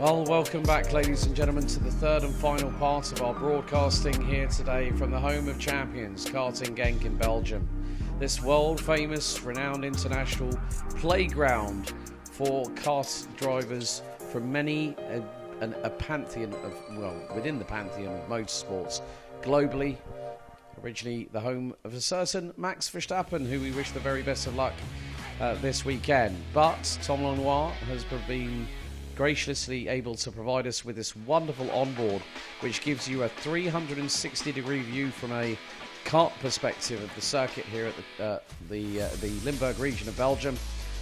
Well, welcome back, ladies and gentlemen, to the third and final part of our broadcasting here today from the home of champions, Karting Genk in Belgium. This world-famous, renowned international playground for kart drivers from many, a pantheon of, well, within the pantheon of motorsports globally. Originally the home of a certain Max Verstappen, who we wish the very best of luck this weekend. But Tom Lenoir has been graciously able to provide us with this wonderful onboard, which gives you a 360-degree view from a kart perspective of the circuit here at the Limburg region of Belgium,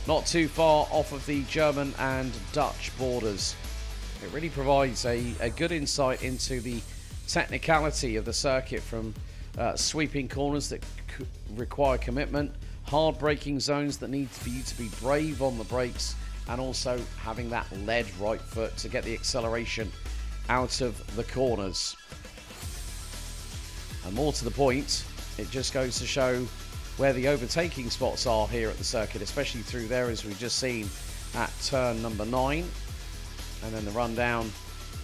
not too far off of the German and Dutch borders. It really provides a good insight into the technicality of the circuit, from sweeping corners that require commitment, hard braking zones that need for you to be brave on the brakes, and also having that lead right foot to get the acceleration out of the corners. And more to the point, it just goes to show where the overtaking spots are here at the circuit, especially through there, as we've just seen at turn number 9. And then the run down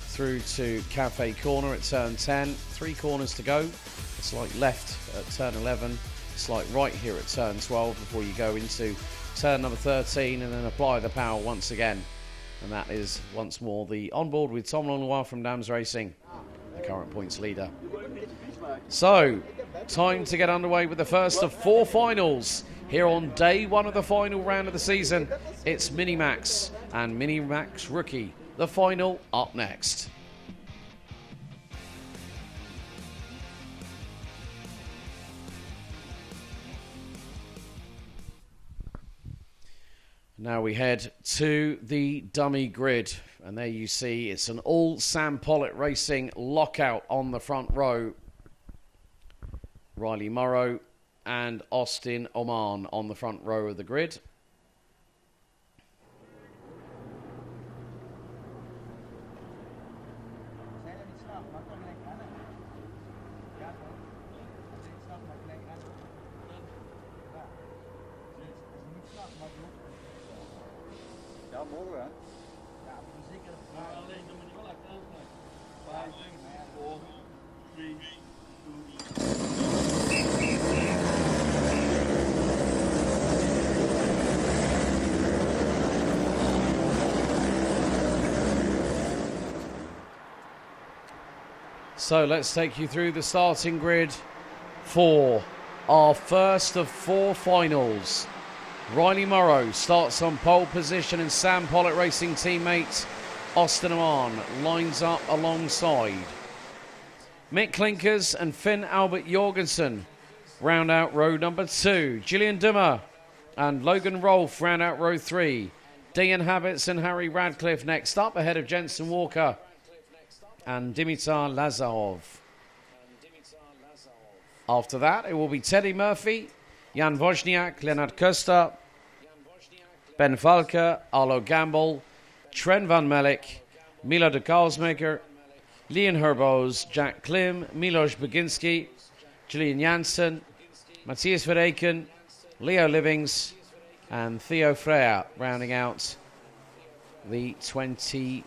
through to Cafe Corner at turn 10. 3 corners to go. A slight left at turn 11, a slight right here at turn 12 before you go into turn number 13 and then apply the power once again. And that is once more the onboard with Tom Lenoir from Dams Racing, the current points leader. So, time to get underway with the first of 4 finals here on day 1 of the final round of the season. It's Minimax and Minimax Rookie, the final, up next. Now we head to the dummy grid, and there you see it's an all Sam Pollitt Racing lockout on the front row. Riley Morrow and Austin Oman on the front row of the grid. So let's take you through the starting grid for our first of 4 finals. Riley Morrow starts on pole position, and Sam Pollitt Racing teammate Austin Oman lines up alongside. Mick Klinkers and Finn Albert Jorgensen round out row number 2. Gillian Dummer and Logan Rolfe round out row 3. Dean Habits and Harry Radcliffe next up, ahead of Jensen Walker and Dimitar Lazarov. After that, it will be Teddy Murphy, Jan Wozniak, Leonard Koster, Ben Valke, Arlo Gamble, Trent van Melk, Milo de Kalsmaker, Leon Herbos, Jack Klim, Milos Baginski, Julian Janssen, Matthias Verreken, Leo Livings, and Theo Freya, rounding out the 25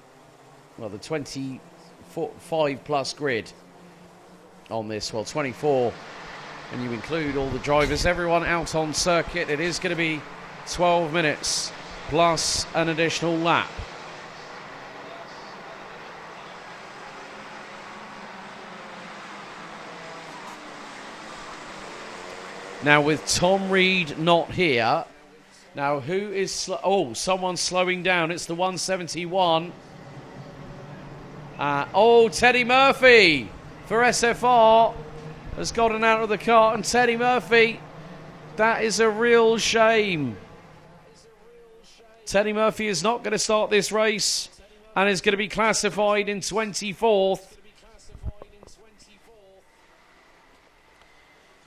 plus grid on this. Well, 24 when you include all the drivers, everyone out on circuit. It is going to be 12 minutes plus an additional lap. Now, with Tom Reed not here, now who is... someone's slowing down. It's the 171. Teddy Murphy for SFR has gotten out of the car, and Teddy Murphy, that is a real shame. Teddy Murphy is not going to start this race and is going to be classified in 24th.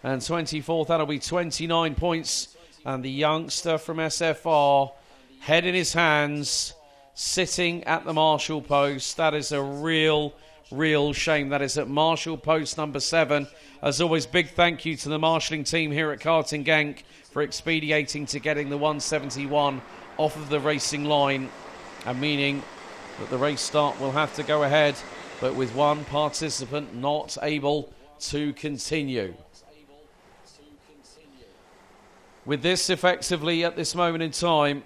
And 24th, that'll be 29 points. And the youngster from SFR, head in his hands, sitting at the marshal post. That is a real shame. That is at marshal post number 7. As always, big thank you to the marshalling team here at Karting Genk for expediting to getting the 171 off of the racing line, and meaning But the race start will have to go ahead, but with one participant not able to continue. With this effectively at this moment in time,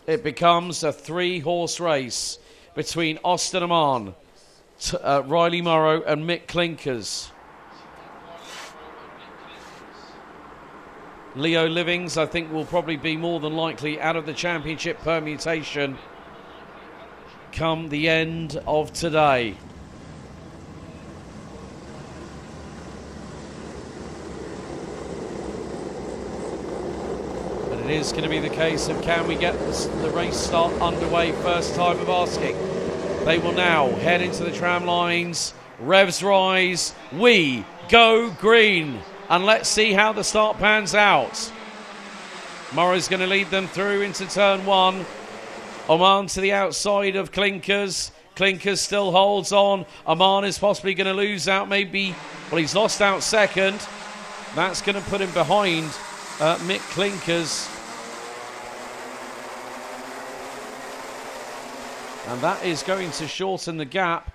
it becomes a 3-horse race between Austin Amman, Riley Morrow and Mick Clinkers. Leo Livings, I think, will probably be more than likely out of the championship permutation come the end of today. But it is going to be the case of can we get the race start underway first time of asking. They will now head into the tram lines. Revs rise. We go green. And let's see how the start pans out. Morrow's going to lead them through into turn 1. Amman to the outside of Clinkers. Clinkers still holds on. Amman is possibly going to lose out maybe. Well, he's lost out second. That's going to put him behind Mick Clinkers. And that is going to shorten the gap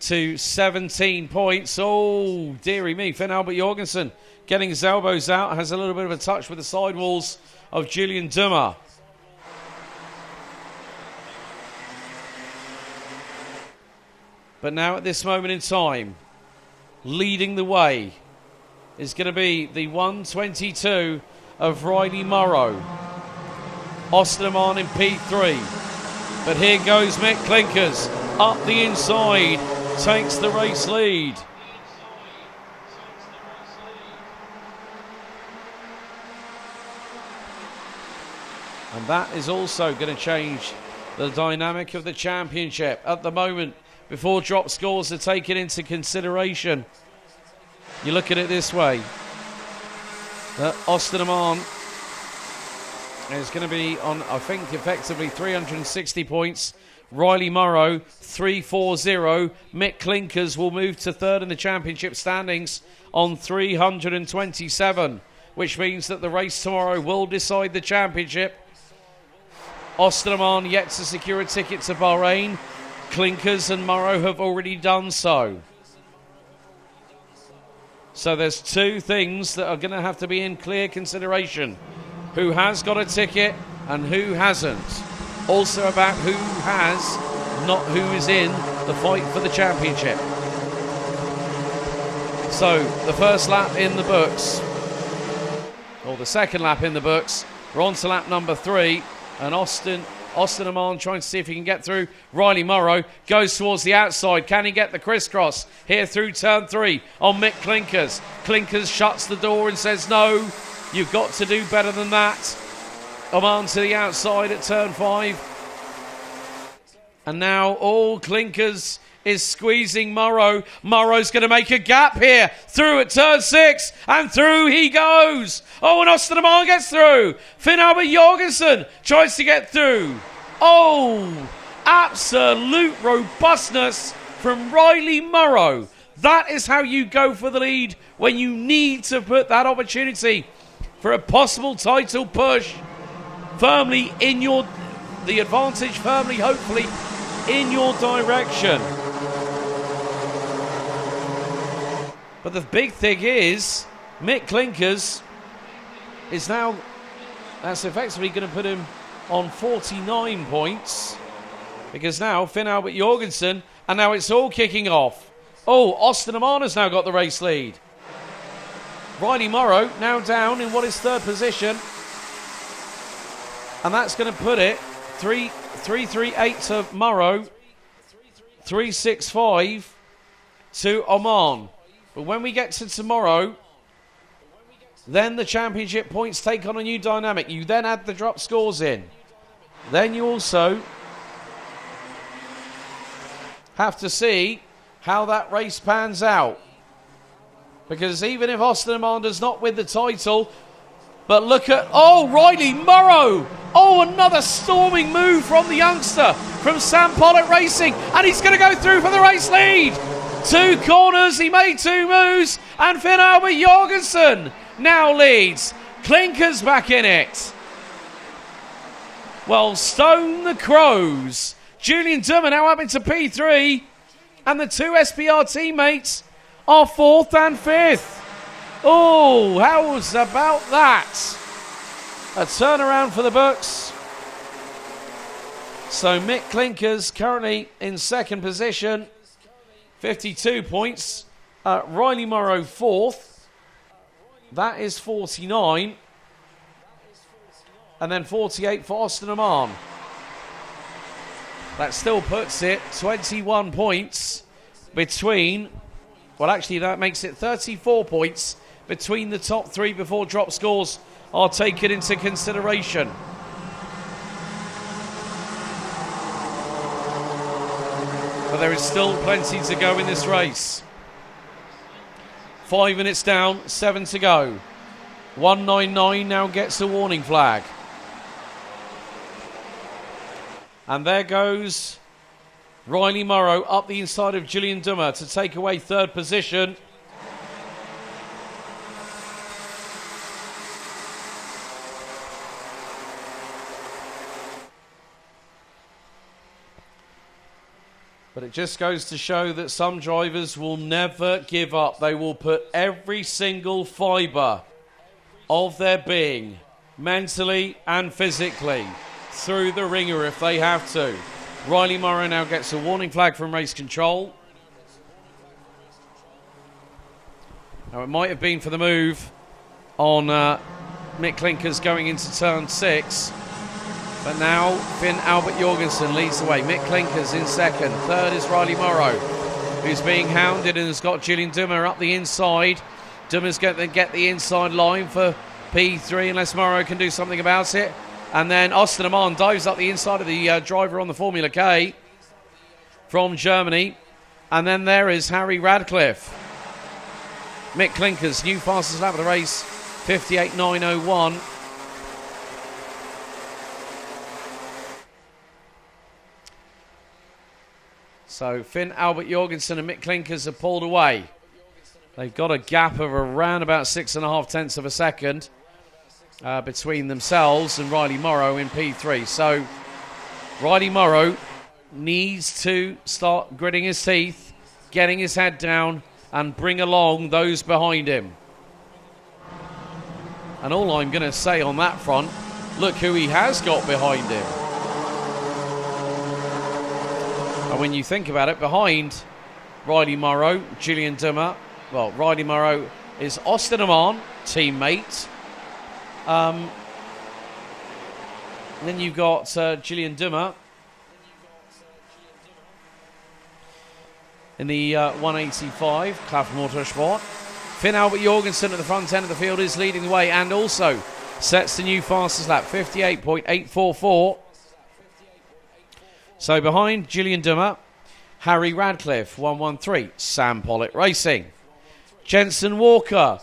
to 17 points. Oh, dearie me. Finn Albert Jorgensen getting his elbows out. Has a little bit of a touch with the sidewalls of Julian Dummer. But now at this moment in time, leading the way is going to be the 122 of Riley Morrow. Austin Amman in P3. But here goes Mick Clinkers up the inside. Takes the race lead. And that is also going to change the dynamic of the championship. At the moment, before drop scores are taken into consideration, you look at it this way. Austin Amman is going to be on, I think, effectively 360 points. Riley Morrow, 340. Mick Clinkers will move to third in the championship standings on 327, which means that the race tomorrow will decide the championship. Austin Amman yet to secure a ticket to Bahrain. Clinkers and Morrow have already done so. So there's two things that are going to have to be in clear consideration. Who has got a ticket and who hasn't. Also about who has, not who is in the fight for the championship. So the first lap in the books, or the second lap in the books. We're on to lap number 3, and Austin Amman trying to see if he can get through. Riley Morrow goes towards the outside. Can he get the crisscross here through turn 3 on Mick Clinkers? Clinkers shuts the door and says, no, you've got to do better than that. Amman to the outside at turn 5. And now all Clinkers is squeezing Morrow. Morrow's going to make a gap here. Through at turn 6. And through he goes. Oh, and Austin Amman gets through. Finn Albert Jorgensen tries to get through. Oh, absolute robustness from Riley Morrow. That is how you go for the lead when you need to put that opportunity for a possible title push firmly in your, the advantage firmly, hopefully, in your direction. But the big thing is, Mick Clinkers is now, that's effectively going to put him on 49 points. Because now, Finn Albert Jorgensen, and now it's all kicking off. Oh, Austin Amman has now got the race lead. Riley Morrow now down in what is third position. And that's going to put it 338 to Morrow, 365 to Amman. But when we get to tomorrow, then the championship points take on a new dynamic. You then add the drop scores in. Then you also have to see how that race pans out. Because even if Austin Amman does not win the title, but look at, oh, Riley Morrow. Oh, another storming move from the youngster from Sam Pollock Racing. And he's going to go through for the race lead. 2 corners, he made 2 moves. And Finn Albert Jorgensen now leads. Clinkers back in it. Well, Stone the Crows Julian Dummer now up into P3. And the two SPR teammates are 4th and 5th. Oh, how's about that? A turnaround for the books. So Mick Clinkers currently in 2nd position. 52 points. Riley Morrow 4th. That is 49. And then 48 for Austin Amman. That still puts it 21 points between, well actually that makes it 34 points between the top 3 before drop scores are taken into consideration. But there is still plenty to go in this race. 5 minutes down, 7 to go. 199 now gets a warning flag. And there goes Riley Morrow up the inside of Julian Dummer to take away 3rd position. But it just goes to show that some drivers will never give up. They will put every single fibre of their being, mentally and physically, through the ringer if they have to. Riley Morrow now gets a warning flag from race control. Now it might have been for the move on Mick Clinkers going into turn 6. But now Finn Albert Jorgensen leads the way. Mick Clinkers in 2nd. 3rd is Riley Morrow, who's being hounded and has got Julian Dummer up the inside. Dummer's going to get the inside line for P3 unless Morrow can do something about it. And then Austin Amman dives up the inside of the driver on the Formula K from Germany. And then there is Harry Radcliffe. Mick Clinkers, new fastest lap of the race, 58.901. So Finn Albert Jorgensen and Mick Clinkers have pulled away. They've got a gap of around about 6.5 tenths of a second between themselves and Riley Morrow in P3. So Riley Morrow needs to start gritting his teeth, getting his head down and bring along those behind him. And all I'm going to say on that front, look who he has got behind him. And when you think about it, behind Riley Morrow, Julian Dummer, well, Riley Morrow is Austin Amman, teammate. And then you've got Julian Dummer in the 185 Klaff Motorsport. Finn Albert Jorgensen at the front end of the field is leading the way and also sets the new fastest lap, 58.844. So behind Julian Dummer, Harry Radcliffe, 113, Sam Pollitt Racing. Jensen Walker,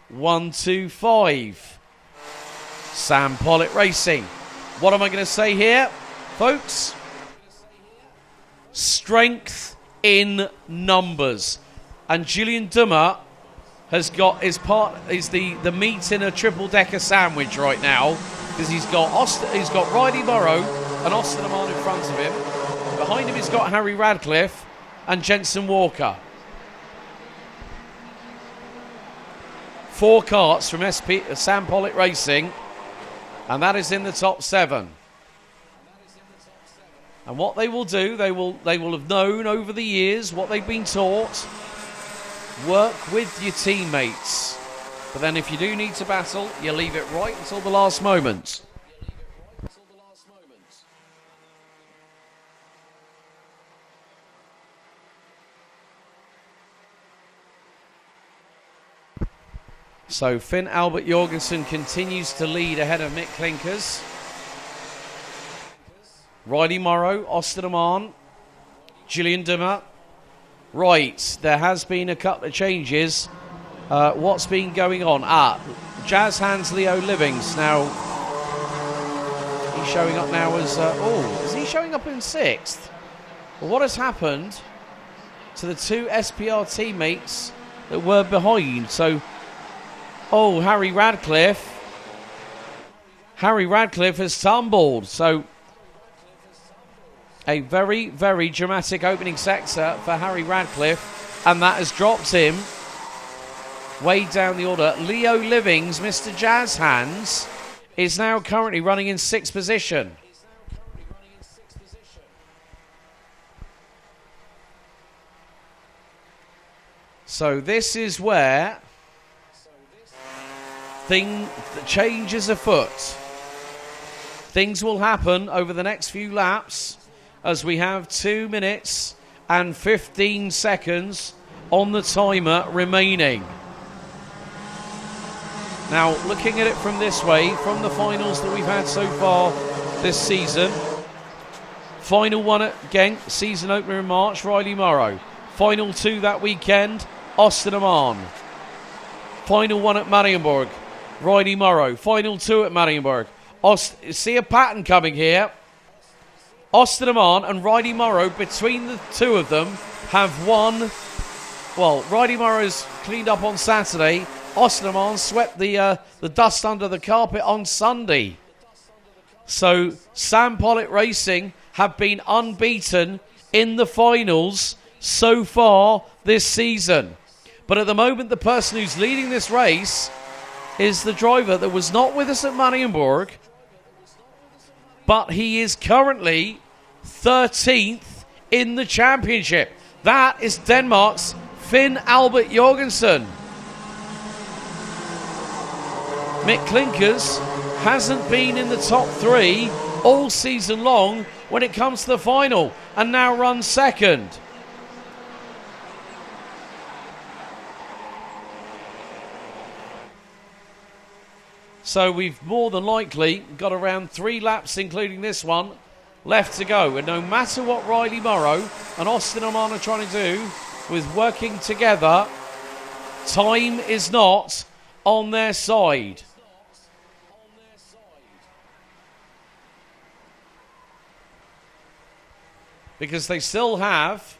125. Sam Pollitt Racing. What am I going to say here, folks? Strength in numbers. And Julian Dummer has got is the meat in a triple decker sandwich right now, because he's got Riley Morrow and Austin Amman in front of him. Behind him he's got Harry Radcliffe and Jensen Walker. 4 karts from Sam Pollitt Racing. And that is in the top 7. And what they will do, they will have known over the years what they've been taught. Work with your teammates. But then if you do need to battle, you leave it right until the last moment. So Finn Albert Jorgensen continues to lead ahead of Mick Clinkers. Riley Morrow, Austin Amman, Julian Dummer. Right, there has been a couple of changes. What's been going on? Jazz Hands Leo Livings. Now, he's showing up now as... is he showing up in 6th? Well, what has happened to the 2 SPR teammates that were behind? So... Harry Radcliffe. Harry Radcliffe has tumbled. So A very, very dramatic opening sector for Harry Radcliffe, and that has dropped him way down the order. Leo Livings, Mr. Jazz Hands, is now currently running in 6th position. So this is where the change is afoot. Things will happen over the next few laps as we have 2 minutes and 15 seconds on the timer remaining. Now, looking at it from this way, from the finals that we've had so far this season, final one at Genk, season opener in March, Riley Morrow. Final 2 that weekend, Austin Amman. Final 1 at Marienburg, Riley Morrow. Final 2 at Marienburg. See a pattern coming here. Austin Amman and Riley Morrow, between the two of them, have won. Well, Riley Morrow's cleaned up on Saturday. Austin Amman swept the dust under the carpet on Sunday. So Sam Pollitt Racing have been unbeaten in the finals so far this season. But at the moment, the person who's leading this race is the driver that was not with us at Marienburg, but he is currently 13th in the championship. That is Denmark's Finn Albert Jorgensen. Mick Klinkers hasn't been in the top 3 all season long when it comes to the final, and now runs 2nd. So we've more than likely got around 3 laps, including this one, left to go. And no matter what Riley Morrow and Austin Amman are trying to do with working together, time is not on their side. Because they still have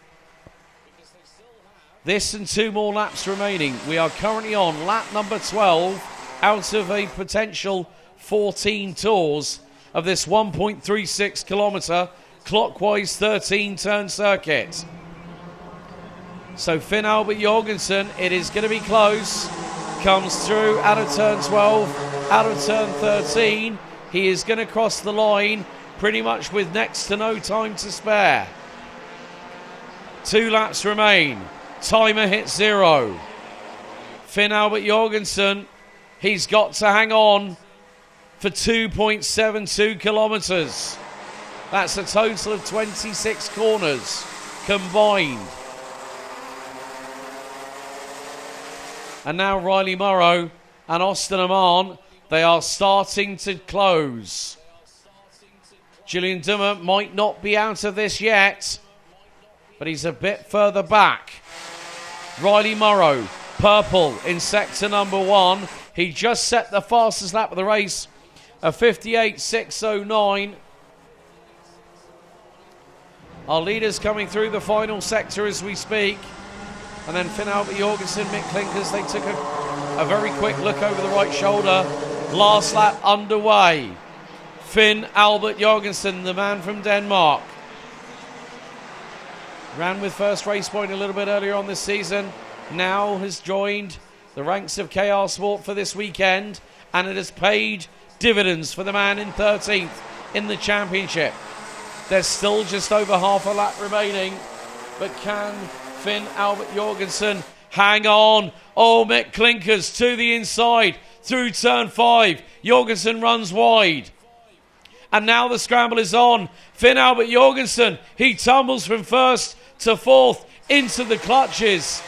this and 2 more laps remaining. We are currently on lap number 12 out of a potential 14 tours of this 1.36 kilometre clockwise 13 turn circuit. So Finn Albert Jorgensen, it is going to be close. Comes through out of turn 12, out of turn 13. He is going to cross the line pretty much with next to no time to spare. 2 laps remain. Timer hits 0. Finn Albert Jorgensen, he's got to hang on for 2.72 kilometres. That's a total of 26 corners combined. And now Riley Morrow and Austin Amman, they are starting to close. Julian Dummer might not be out of this yet, but he's a bit further back. Riley Morrow, purple in sector number 1. He just set the fastest lap of the race, a 58.609. Our leaders coming through the final sector as we speak. And then Finn Albert Jorgensen, Mick Klinkers, they took a very quick look over the right shoulder. Last lap underway. Finn Albert Jorgensen, the man from Denmark. Ran with first race point a little bit earlier on this season. Now has joined the ranks of KR Sport for this weekend. And it has paid dividends for the man in 13th in the championship. There's still just over half a lap remaining. But can Finn Albert Jorgensen hang on? Oh, Mick Klinkers to the inside through turn 5. Jorgensen runs wide. And now the scramble is on. Finn Albert Jorgensen, he tumbles from 1st to 4th into the clutches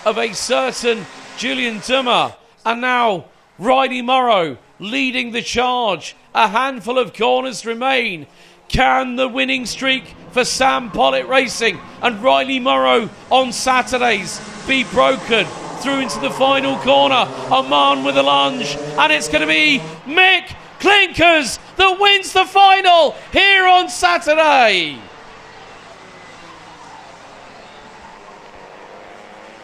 of a certain Julian Dummer. And now Riley Morrow leading the charge. A handful of corners remain. Can the winning streak for Sam Pollitt Racing and Riley Morrow on Saturdays be broken through into the final corner? Amman with a lunge, and it's going to be Mick Klinkers that wins the final here on Saturday.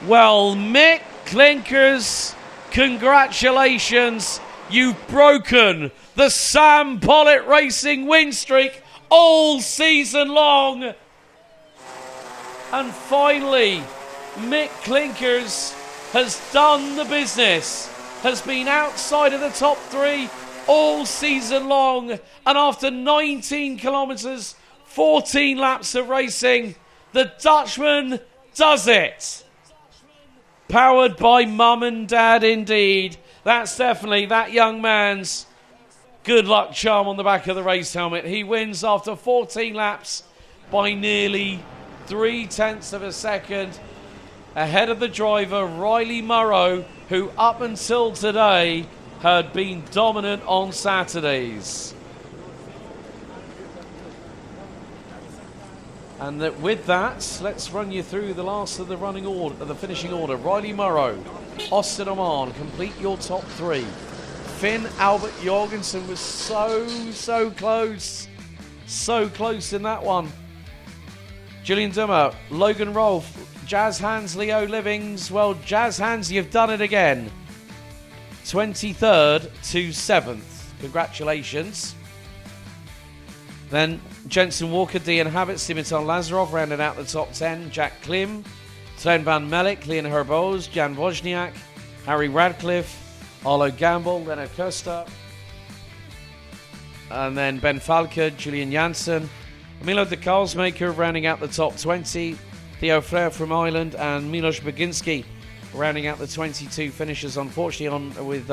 Well, Mick Klinkers, congratulations. You've broken the Sam Pollitt Racing win streak all season long. And finally, Mick Clinkers has done the business, has been outside of the top 3 all season long. And after 19 kilometres, 14 laps of racing, the Dutchman does it. Powered by mum and dad indeed. That's definitely that young man's good luck charm on the back of the race helmet. He wins after 14 laps by nearly 0.3 of a second. Ahead of the driver, Riley Murrow, who up until today had been dominant on Saturdays. And with that, let's run you through the last of the running order, the finishing order. Riley Murrow, Austin Oman, complete your top 3. Finn Albert Jorgensen was so close. So close in that one. Julian Dummer, Logan Rolfe, Jazz Hands, Leo Livings. Well, Jazz Hands, you've done it again. 23rd to 7th. Congratulations. Then Jensen Walker, Dean Habit, Simitar Lazarov rounded out the top 10. Jack Klim, Sven Van Melik, Leon Herbos, Jan Wozniak, Harry Radcliffe, Arlo Gamble, Leonard Costa, and then Ben Falker, Julian Janssen, Milo de Karlsmaker rounding out the top 20. Theo Flair from Ireland and Milos Baginski rounding out the 22 finishers. Unfortunately, on with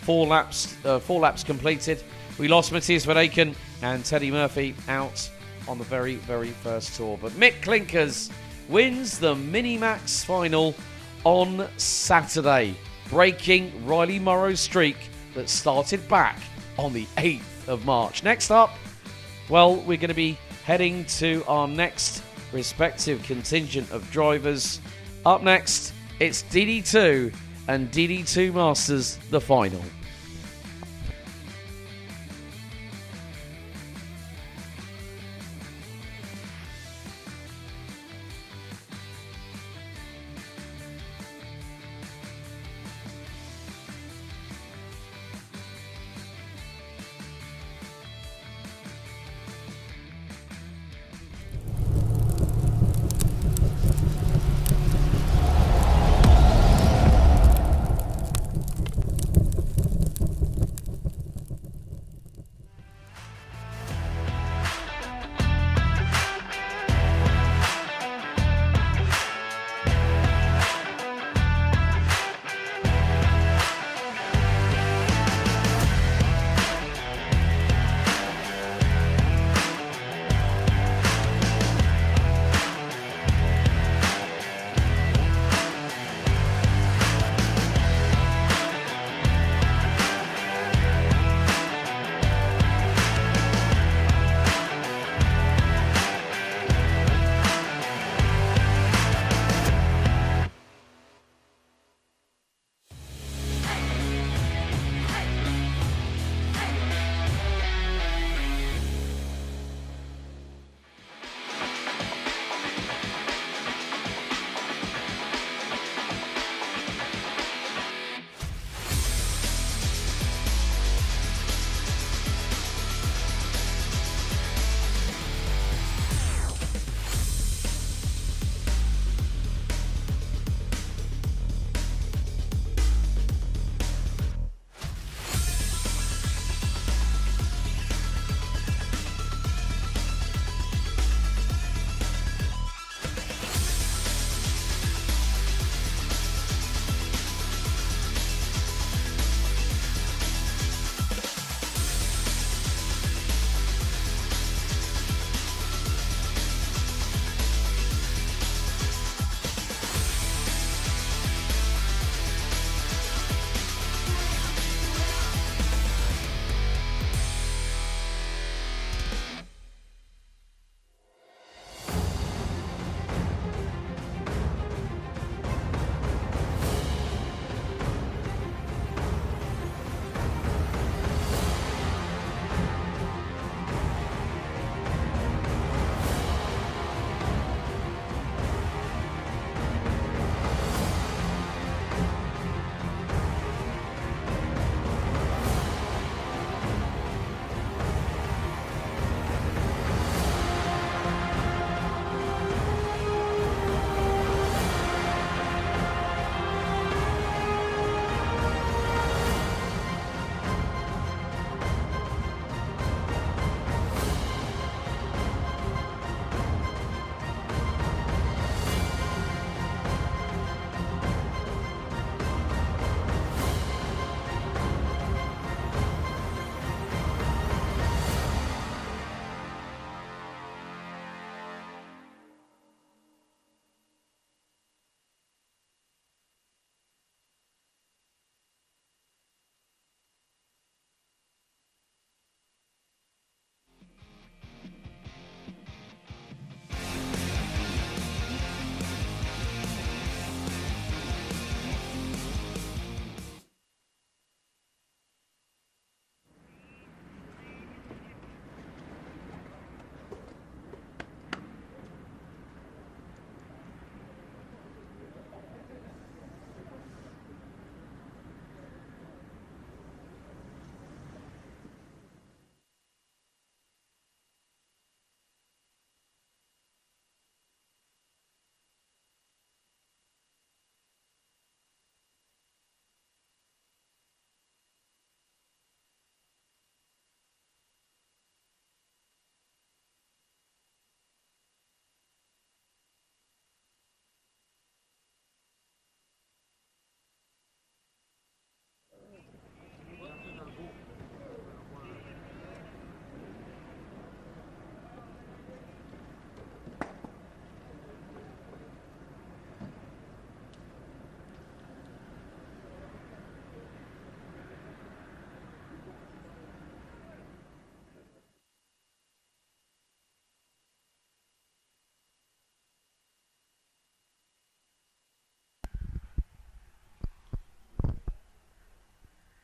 4 laps completed. We lost Matthias Verdaken and Teddy Murphy out on the very first tour. But Mick Clinkers wins the Minimax final on Saturday, breaking Riley Murrow's streak that started back on the 8th of March. Next up, well, we're going to be heading to our next respective contingent of drivers. Up next, it's DD2 and DD2 Masters, the final.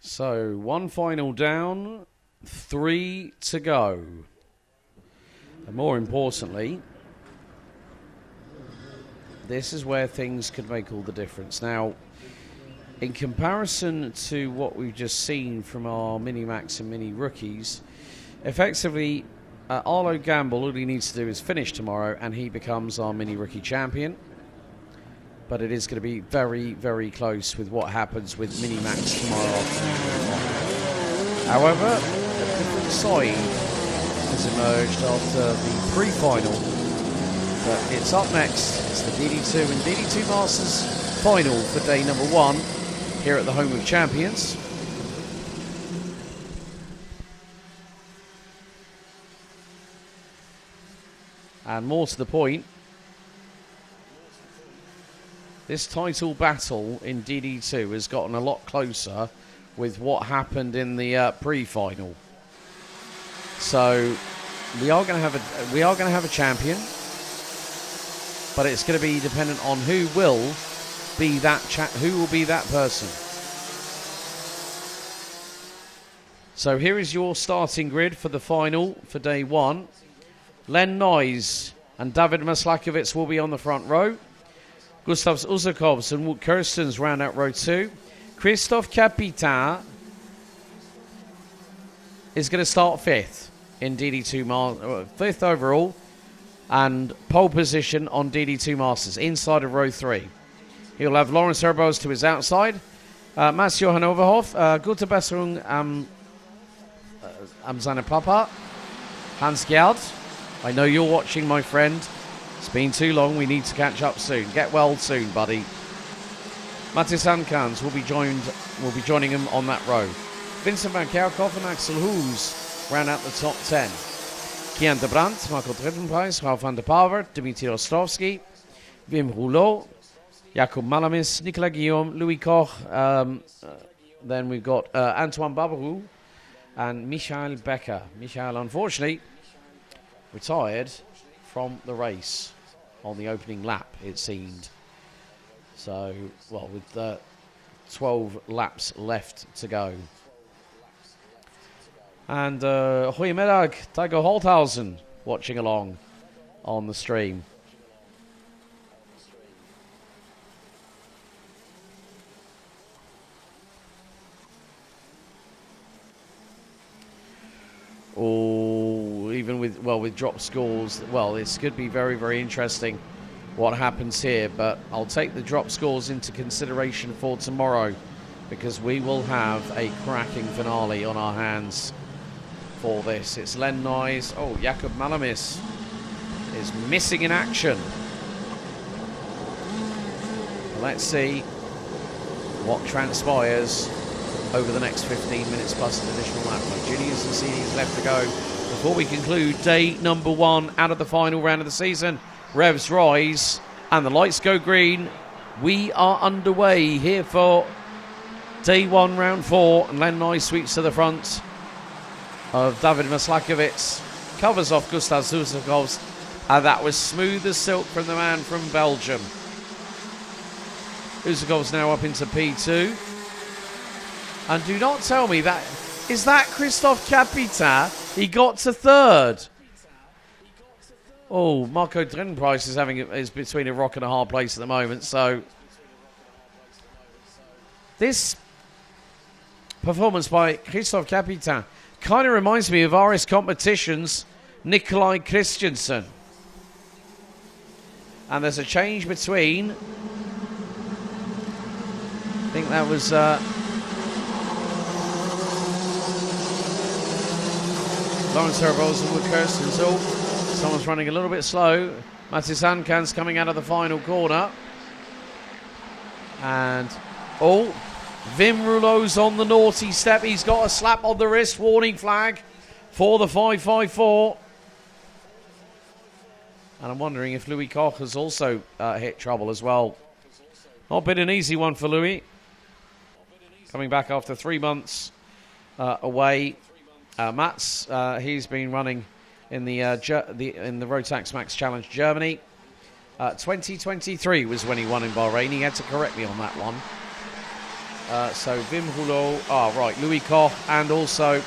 So, one final down, 3 to go. And more importantly, this is where things could make all the difference. Now, in comparison to what we've just seen from our Mini-Max and Mini-Rookies, effectively, Arlo Gamble, all he needs to do is finish tomorrow and he becomes our Mini-Rookie champion. But it is going to be very, very close with what happens with Mini-Max tomorrow afternoon. However, a different side has emerged after the pre-final. But it's up next. It's the DD2 and DD2 Masters final for day number 1 here at the Home of Champions. And more to the point, this title battle in DD2 has gotten a lot closer with what happened in the pre-final. So we are going to have a champion, but it's going to be dependent on who will be that person. So here is your starting grid for the final for day 1. Len Noyes and David Maslakovic will be on the front row. Gustavs Uzakovs and Wout Kirstens round out row 2. Christophe Capita is going to start 5th in DD2 5th overall, and pole position on DD2 Masters inside of row 3. He'll have Lawrence Herbos to his outside, Mats Johan Overhoff, Gute Besserung am seine Papa, Hans Gerd. I know you're watching, my friend. It's been too long. We need to catch up soon. Get well soon, buddy. Matis Ankans will be joining him on that row. Vincent van Kerkhoff and Axel Hoos round out the top 10. Kian de Brandt, Marco Drittenpreis, Ralf van der Paver, Dimitri Ostrovsky, Wim Rouleau, Jakob Malamis, Nicolas Guillaume, Louis Koch. Then we've got Antoine Babarou and Michael Becker. Michael, unfortunately, retired from the race on the opening lap, it seemed. So, well, with 12 laps left to go. And goedemiddag, Tycho Holthausen watching along on the stream. Oh, even with drop scores, well, this could be very, very interesting what happens here, but I'll take the drop scores into consideration for tomorrow because we will have a cracking finale on our hands for this. It's Len Noyes. Oh, Jakob Malamis is missing in action. Let's see what transpires over the next 15 minutes plus an additional lap. Juniors and seniors left to go before we conclude day number 1 out of the final round of the season. Revs rise and the lights go green. We are underway here for day 1, round 4, and Len Noyes sweeps to the front of David Maslakovic, covers off Gustav Zusakovs, and that was smooth as silk from the man from Belgium. Usakovs now up into P2. And do not tell me that is that Christophe Capita. He got to 3rd. Oh, Marco Drenprice is between a rock and a hard place at the moment. So this performance by Christophe Capita kind of reminds me of RS Competition's Nikolai Christensen. And there's a change between, I think that was Lawrence Herbos and Wout Kirstens. Oh, someone's running a little bit slow. Matis Ankans coming out of the final corner. And, oh, Wim Rouleau's on the naughty step. He's got a slap on the wrist. Warning flag for the 554. And I'm wondering if Louis Koch has also hit trouble as well. Not been an easy one for Louis. Coming back after 3 months away. Mats, he's been running in the Rotax Max Challenge Germany. 2023 was when he won in Bahrain. He had to correct me on that one. So Wim Rouleau, right, Louis Koch and also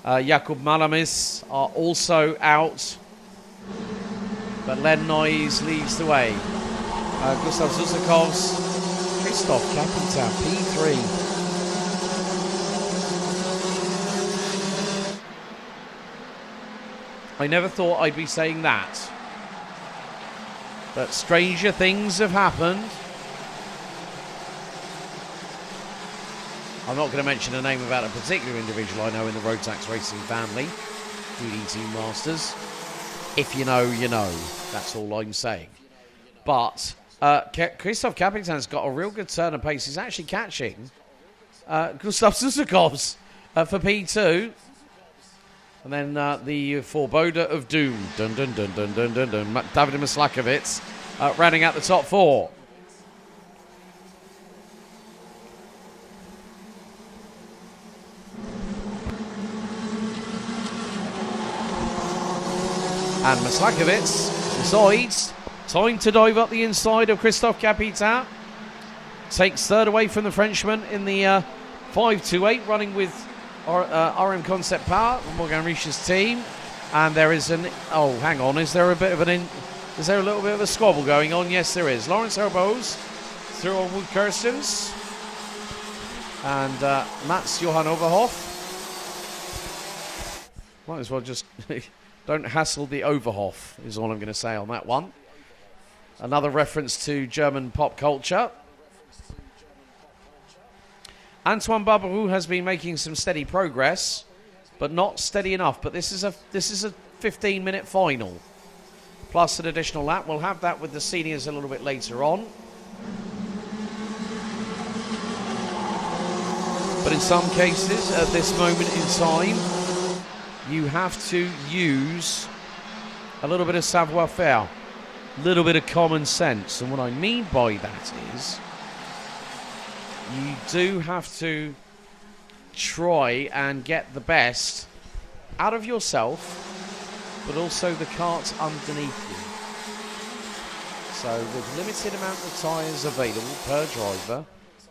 Jakub Malamis are also out. But Len Noyes leads the way. Gustav Zusakovs, Christoph Kapitan, P3. I never thought I'd be saying that. But stranger things have happened. I'm not going to mention a name about a particular individual I know in the Rotax racing family. DD2 Masters. If you know, you know. That's all I'm saying. But Christoph Kapitan's got a real good turn of pace. He's actually catching Gustav Zusakovs for P2. And then the foreboding of doom. Dun, dun, dun, dun, dun, dun, dun. David Maslakovitz rounding out the top four. And Maslakovitz decides time to dive up the inside of Christoph Kapitan. Takes third away from the Frenchman in the 5-2-8, running with RM Concept Power, Morgan Riche's team. And there is an... Oh, hang on. Is there a bit of an... Is there a little bit of a squabble going on? Yes, there is. Lawrence Herbos through on Wood Kirstens. And Mats Johan Overhoff. Might as well just... Don't hassle the Overhoff, is all I'm going to say on that one. Another reference to German pop culture. Antoine Barbaroux has been making some steady progress, but not steady enough. But this is a 15-minute final, plus an additional lap. We'll have that with the seniors a little bit later on. But in some cases, at this moment in time, you have to use a little bit of savoir-faire, a little bit of common sense. And what I mean by that is you do have to try and get the best out of yourself, but also the cart underneath you. So with limited amount of tyres available per driver,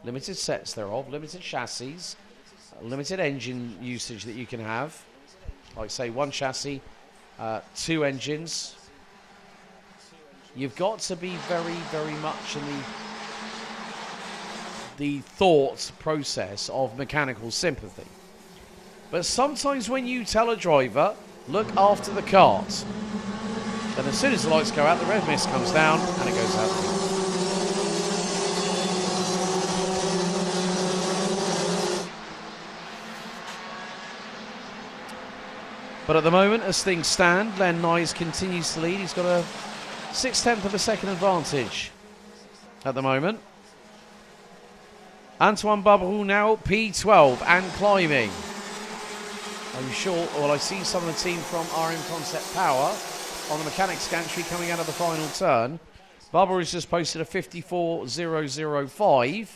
limited sets thereof, limited chassis, limited engine usage that you can have, like say one chassis, 2 engines. You've got to be very, very much in the thought process of mechanical sympathy. But sometimes when you tell a driver, look after the cart, then as soon as the lights go out, the red mist comes down and it goes out. But at the moment, as things stand, Len Noyes continues to lead. He's got a 0.6 of a second advantage at the moment. Antoine Barbaroux now P12 and climbing. I'm sure, well, I see some of the team from RM Concept Power on the mechanics gantry coming out of the final turn. Barbaroux's just posted a 54.005.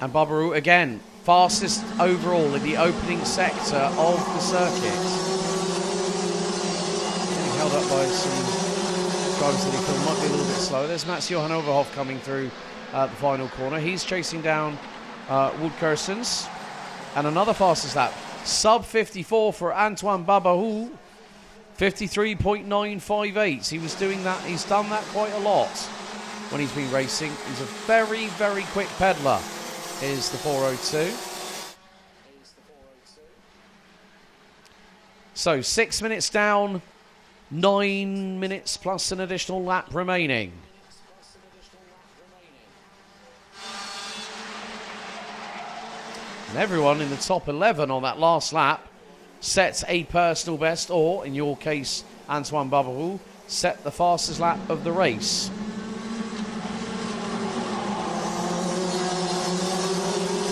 And Barbaroux again, fastest overall in the opening sector of the circuit. Getting held up by some drivers that he feel might be a little bit slow. There's Mats Johan Overhoff coming through the final corner. He's chasing down Wood Kirstens. And another fastest lap. Sub 54 for Antoine Barbaroux. 53.958. He was doing that. He's done that quite a lot when he's been racing. He's a very, very quick peddler. Is the 402. So 6 minutes down, 9 minutes plus an additional lap remaining. And everyone in the top 11 on that last lap sets a personal best, or in your case, Antoine Barbaroux, set the fastest lap of the race.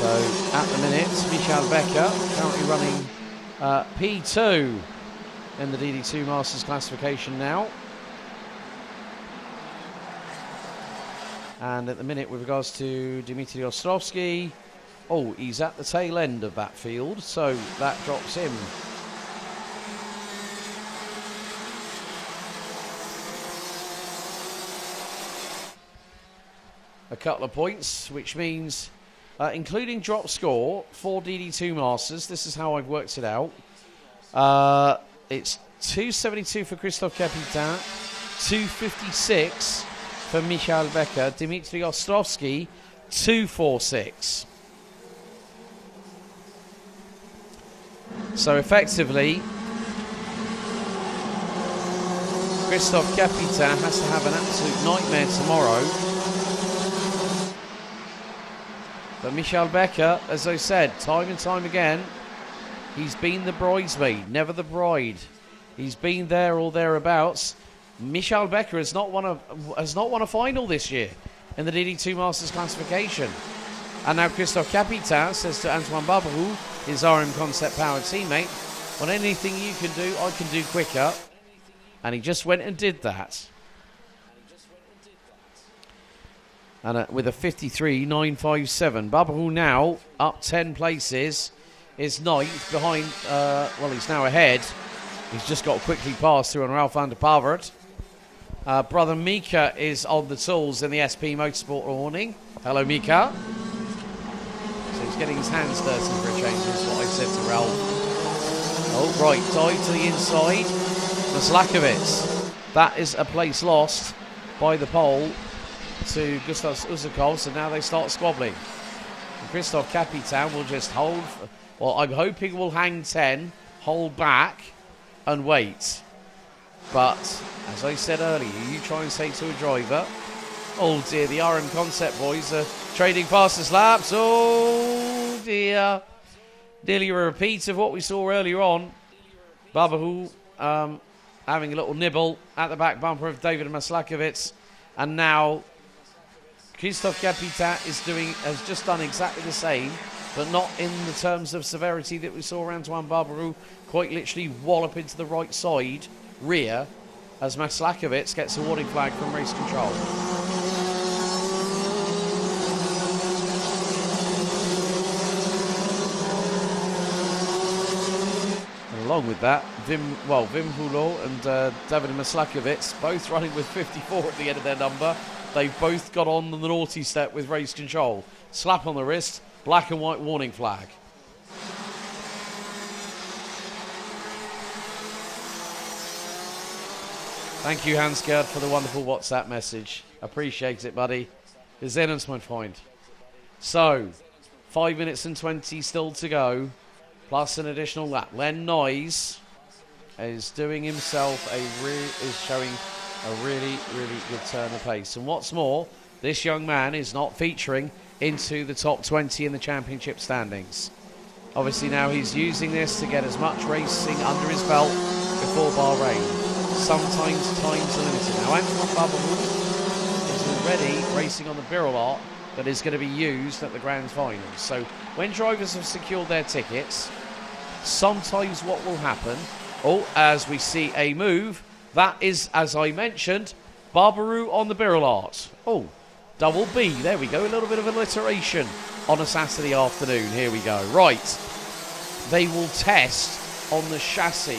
So at the minute, Michael Becker currently running P2 in the DD2 Masters classification now. And at the minute, with regards to Dmitry Ostrovsky, oh, he's at the tail end of that field, so that drops him. A couple of points, which means, including drop score for DD2 Masters, this is how I've worked it out. It's 272 for Christophe Capitan, 256 for Michael Becker, Dmitry Ostrovsky, 246. So effectively, Christophe Capitan has to have an absolute nightmare tomorrow. But Michael Becker, as I said, time and time again, he's been the bridesmaid, never the bride. He's been there or thereabouts. Michael Becker has not won a final this year in the DD2 Masters classification. And now Christophe Capitan says to Antoine Barberou, his RM Concept powered teammate, well, anything you can do, I can do quicker. And he just went and did that. And with a 53.957. Barberou now up 10 places, is ninth behind, well, he's now ahead. He's just got quickly past through on Ralph van der Pavert. Brother Mika is on the tools in the SP Motorsport warning. Hello, Mika. So he's getting his hands dirty for a change, is what I said to Ralph. Oh, right, dive to the inside. Maslakovitz. That is a place lost by the pole to Gustav Uzakov, so now they start squabbling. And Christophe Capitan will just hold, well, I'm hoping will hang 10, hold back, and wait. But, as I said earlier, you try and say to a driver, oh dear, the RM Concept boys are trading fastest laps. Oh dear. Nearly a repeat of what we saw earlier on. Barberou having a little nibble at the back bumper of David Maslakovitz. And now Christophe Capitan has just done exactly the same, but not in the terms of severity that we saw Antoine Barberou quite literally wallop into the right side rear as Maslakovitz gets a warning flag from race control. And along with that, Wim Hulot and David Maslakovitz both running with 54 at the end of their number. They've both got on the naughty step with race control. Slap on the wrist, black and white warning flag. Thank you, Hans-Gerd, for the wonderful WhatsApp message. Appreciate it, buddy. Gesehen, my friend. So, 5 minutes and 20 still to go, plus an additional lap. Len Noyes is doing himself showing a really, really good turn of pace. And what's more, this young man is not featuring into the top 20 in the championship standings. Obviously now he's using this to get as much racing under his belt before Bahrain. Sometimes times are limited. Now Antoine Barberou is already racing on the Birrell art that is going to be used at the Grand Finals. So when drivers have secured their tickets, sometimes what will happen, as we see a move, that is, as I mentioned, Barberou on the Birrell art. Oh, double B, there we go, a little bit of alliteration on a Saturday afternoon. Here we go. Right, they will test on the chassis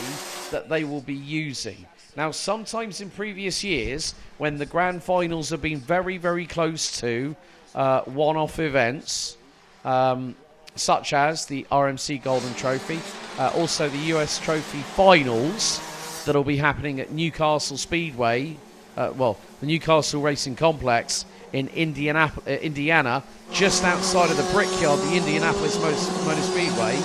that they will be using. Now, sometimes in previous years, when the Grand Finals have been very, very close to one-off events, such as the RMC Golden Trophy, also the US Trophy Finals that will be happening at Newcastle Speedway, the Newcastle Racing Complex in Indiana, just outside of the Brickyard, the Indianapolis Motor Speedway.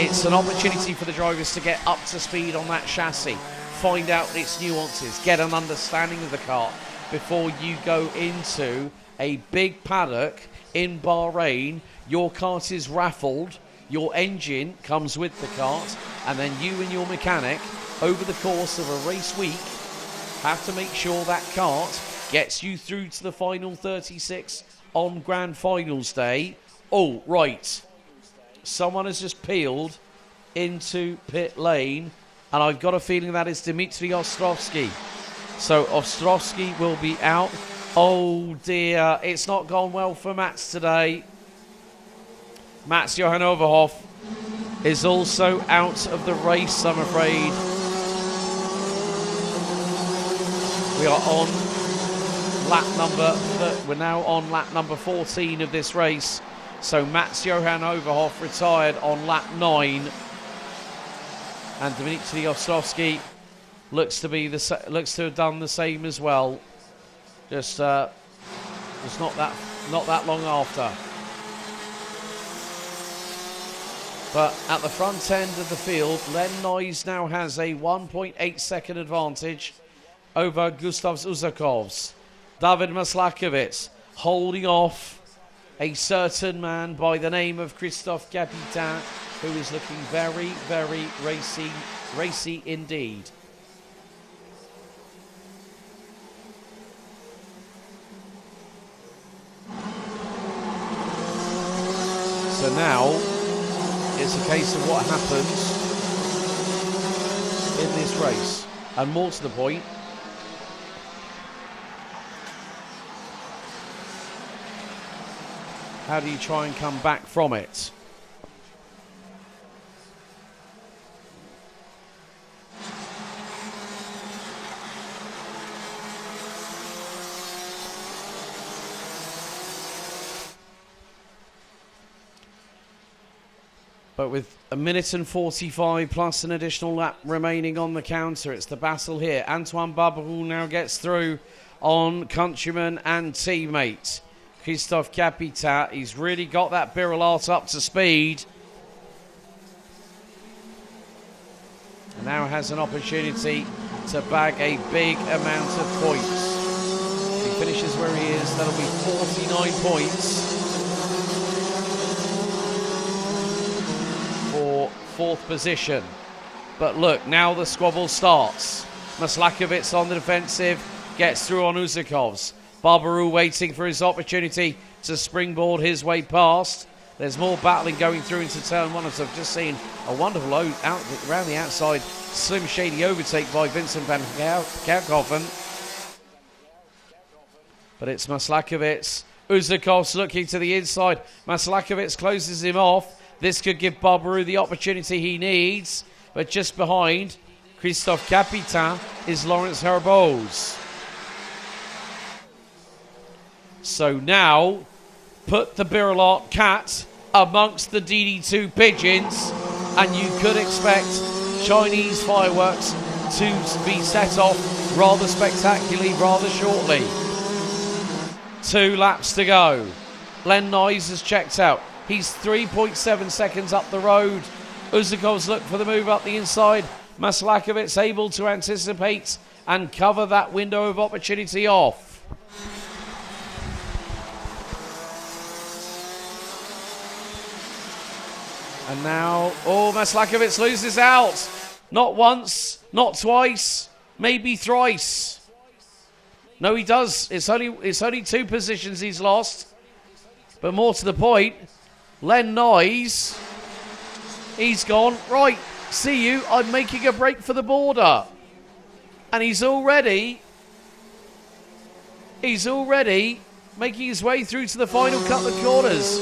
It's an opportunity for the drivers to get up to speed on that chassis, find out its nuances, get an understanding of the car before you go into a big paddock in Bahrain. Your kart is raffled, your engine comes with the kart, and then you and your mechanic, over the course of a race week, have to make sure that kart gets you through to the final 36 on Grand Finals day. Oh, right. Someone has just peeled into pit lane, and I've got a feeling that is Dmitry Ostrovsky. So Ostrowski will be out. Oh dear, it's not gone well for Mats today. Mats Johan Overhoff is also out of the race, I'm afraid. We are on we're now on lap number 14 of this race. So Mats Johan Overhoff retired on lap 9. And Dmitry Ostrowski looks to have done the same as well. Just not that long after. But at the front end of the field, Len Noyes now has a 1.8 second advantage over Gustav Uzakovs. David Maslakovic holding off a certain man by the name of Christophe Capitan, who is looking very, very racy indeed. So now it's a case of what happens in this race. And more to the point, how do you try and come back from it? But with a minute and 45 plus an additional lap remaining on the counter, it's the battle here. Antoine Barberou now gets through on countryman and teammate Christophe Capitan. He's really got that Birolart up to speed. And now has an opportunity to bag a big amount of points. If he finishes where he is, that'll be 49 points for fourth position. But look, now the squabble starts. Maslakovic on the defensive, gets through on Uzakovs. Barberou waiting for his opportunity to springboard his way past. There's more battling going through into turn one, as I've just seen a wonderful out around the outside, slim shady overtake by Vincent van Kerkhoffen. But it's Maslakovic. Uzakovs looking to the inside. Maslakovic closes him off. This could give Barberou the opportunity he needs. But just behind Christophe Capitan is Lawrence Herboz. So now, put the Birolart cat amongst the DD2 pigeons, and you could expect Chinese fireworks to be set off rather spectacularly, rather shortly. 2 laps to go. Len Noyes has checked out. He's 3.7 seconds up the road. Uzakovs look for the move up the inside. Maslakovic able to anticipate and cover that window of opportunity off. And now, Maslakovic loses out. Not once, not twice, maybe thrice. No, he does. It's only 2 positions he's lost. But more to the point, Len Noyes, he's gone, right, see you, I'm making a break for the border. And he's already making his way through to the final couple of corners.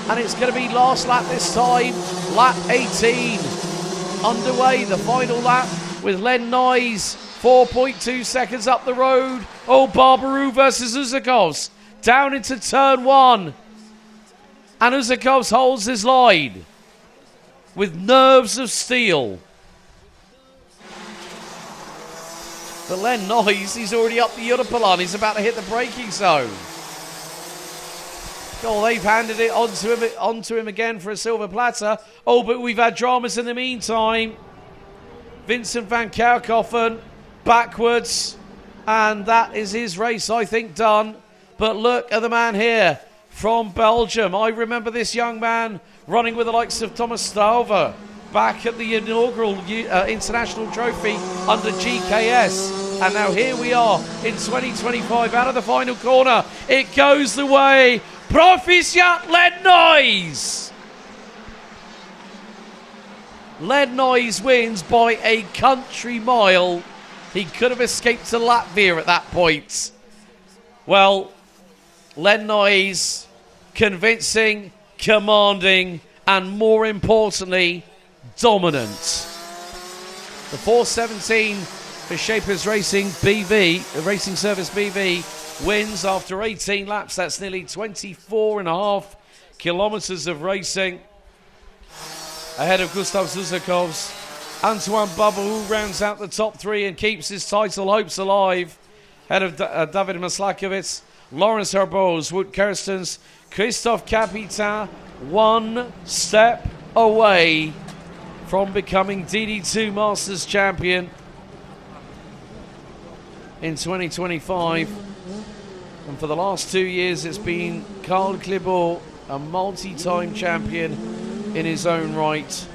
And it's going to be last lap this time, lap 18. Underway, the final lap with Len Noyes, 4.2 seconds up the road. Barberou versus Uzakovs, down into turn 1. And Uzakovs holds his line with nerves of steel. But Len Noyes, he's already up the Europalan. He's about to hit the braking zone. Oh, they've handed it onto him again for a silver platter. But we've had dramas in the meantime. Vincent van Kerkhoffen backwards. And that is his race, I think, done. But look at the man here from Belgium. I remember this young man running with the likes of Thomas Stauver back at the inaugural international trophy under GKS. And now here we are in 2025, out of the final corner. It goes the way. Proficiat Len Noyes. Len Noyes wins by a country mile. He could have escaped to Latvia at that point. Well, Len Noyes, convincing, commanding, and more importantly, dominant. The 4:17 for Shapers Racing BV, Racing Service BV, wins after 18 laps. That's nearly 24.5 kilometers of racing. Ahead of Gustav Zuzakov's. Antoine Babaou rounds out the top three and keeps his title hopes alive. Ahead of David Maslakovitz, Lawrence Herbeau's, Wout Kirstens, Christophe Capitan, one step away from becoming DD2 Masters champion in 2025. And for the last 2 years, it's been Carl Clibaud, a multi-time champion in his own right.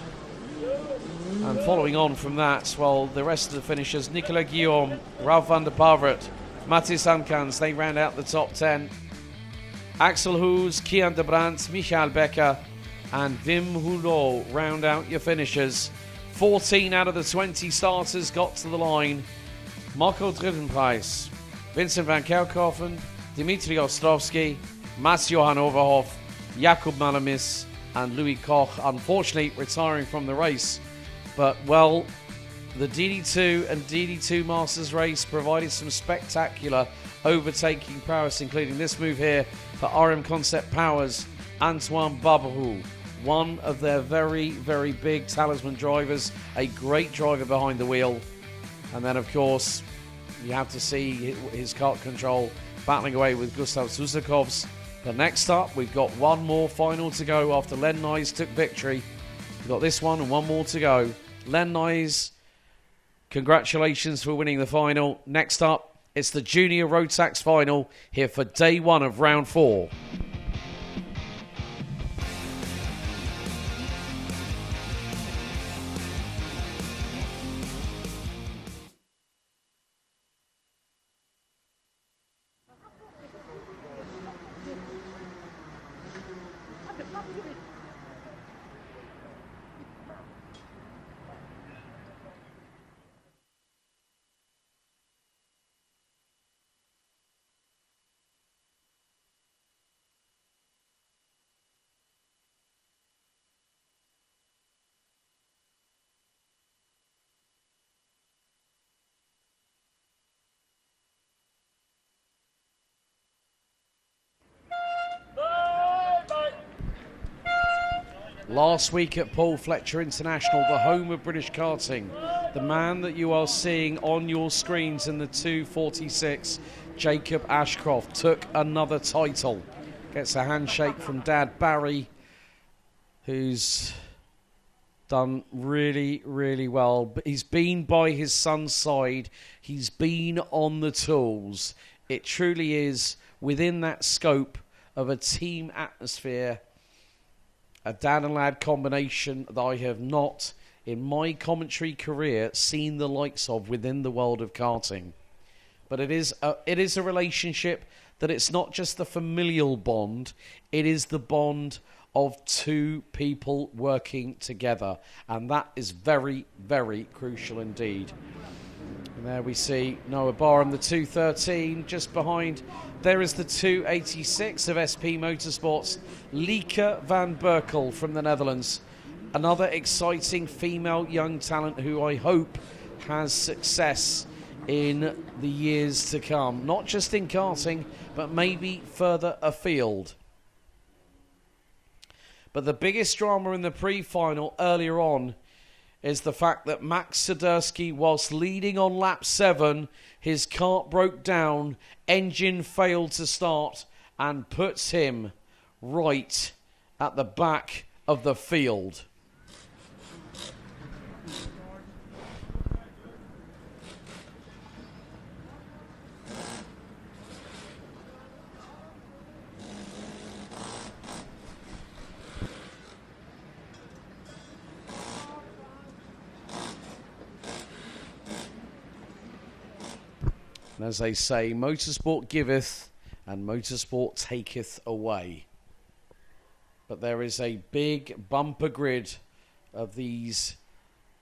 And following on from that, well, the rest of the finishers, Nicolas Guillaume, Ralph van der Pavert, Mathis Ankans, they round out the top 10. Axel Hoos, Kian de Brandt, Michael Becker, and Wim Hulot round out your finishers. 14 out of the 20 starters got to the line. Marco Drittenpreis, Vincent van Kerkhoven, Dimitri Ostrovsky, Mats-Johan Overhoff, Jakub Malamis, and Louis Koch, unfortunately retiring from the race. But, well, the DD2 and DD2 Masters race provided some spectacular overtaking prowess, including this move here for RM Concept Powers, Antoine Babaou, one of their very, very big talisman drivers, a great driver behind the wheel. And then, of course, you have to see his kart control battling away with Gustav Zuzakov's. But next up, we've got one more final to go after Len Noyes took victory. We've got this one and one more to go. Len Noyes, congratulations for winning the final. Next up, it's the Junior Rotax final here for day one of round 4. Last week at Paul Fletcher International, the home of British karting, the man that you are seeing on your screens in the 246, Jacob Ashcroft, took another title. Gets a handshake from Dad Barry, who's done really, really well. But he's been by his son's side. He's been on the tools. It truly is within that scope of a team atmosphere, a dad and lad combination that I have not, in my commentary career, seen the likes of within the world of karting. But it is a relationship that it's not just the familial bond, it is the bond of two people working together. And that is very, very crucial indeed. And there we see Noah Barham, the 213, just behind. There is the 286 of SP Motorsports, Lieke van Berkel from the Netherlands. Another exciting female young talent who I hope has success in the years to come. Not just in karting, but maybe further afield. But the biggest drama in the pre-final earlier on is the fact that Max Swiderski, whilst leading on lap 7, his kart broke down, engine failed to start, and puts him right at the back of the field. And as they say, motorsport giveth and motorsport taketh away. But there is a big bumper grid of these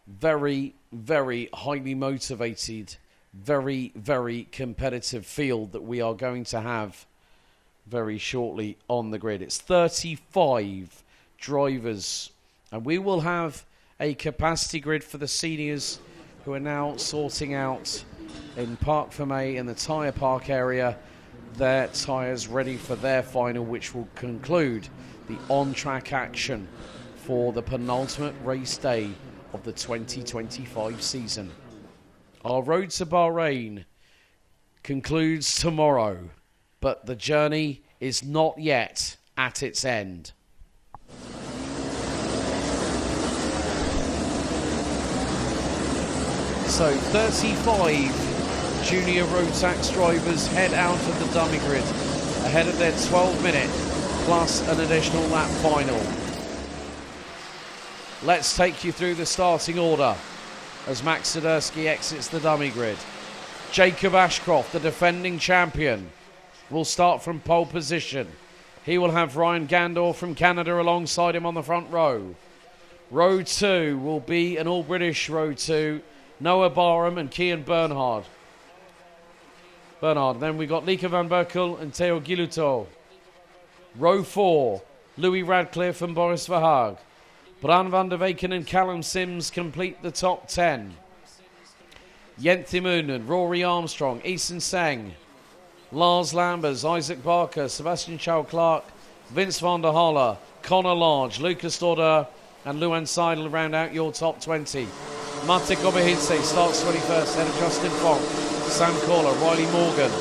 very, very highly motivated, very, very competitive field that we are going to have very shortly on the grid. It's 35 drivers, and we will have a capacity grid for the seniors who are now sorting out in Parc Fermé in the tyre park area their tyres ready for their final, which will conclude the on-track action for the penultimate race day of the 2025 season. Our road to Bahrain concludes tomorrow, but the journey is not yet at its end. So 35 junior Rotax drivers head out of the dummy grid ahead of their 12-minute plus an additional lap final. Let's take you through the starting order as Max Siderski exits the dummy grid. Jacob Ashcroft, the defending champion, will start from pole position. He will have Ryan Gandor from Canada alongside him on the front row. Row 2 will be an all-British row 2, Noah Barham and Kian Bernhard. Then we've got Lieke van Berkel and Theo Giluto. Row 4, Louis Radcliffe and Boris Verhaag. Bran van der Weken and Callum Sims complete the top 10. Jent Thiemunen, Rory Armstrong, Eason Seng, Lars Lambers, Isaac Barker, Sebastian Chow-Clark, Vince van der Halle, Connor Large, Lucas Dorder and Luan Seidel round out your top 20. Mate Gobehidze starts 21st, ahead of Justin Fonk, Sam Kohler, Riley Morgan,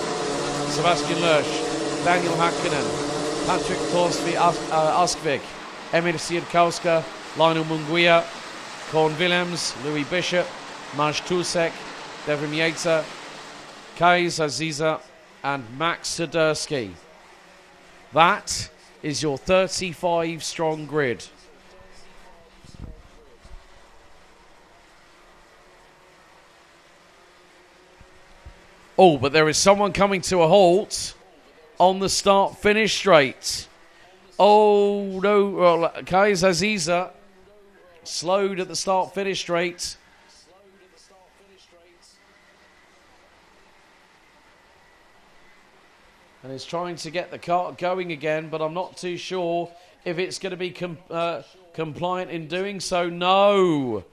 Sebastian Lersch, Daniel Hakkinen, Patrick Thorsby Askvik, Emir Siedkowska, Lionel Munguia, Korn Willems, Louis Bishop, Maj Tusek, Devrim Yater, Kais Aziza and Max Siderski. That is your 35 strong grid. Oh, but there is someone coming to a halt on the start-finish straight. Oh, no. Well, Kais Aziza slowed at the start-finish straight. And is trying to get the car going again, but I'm not too sure if it's going to be compliant in doing so. No.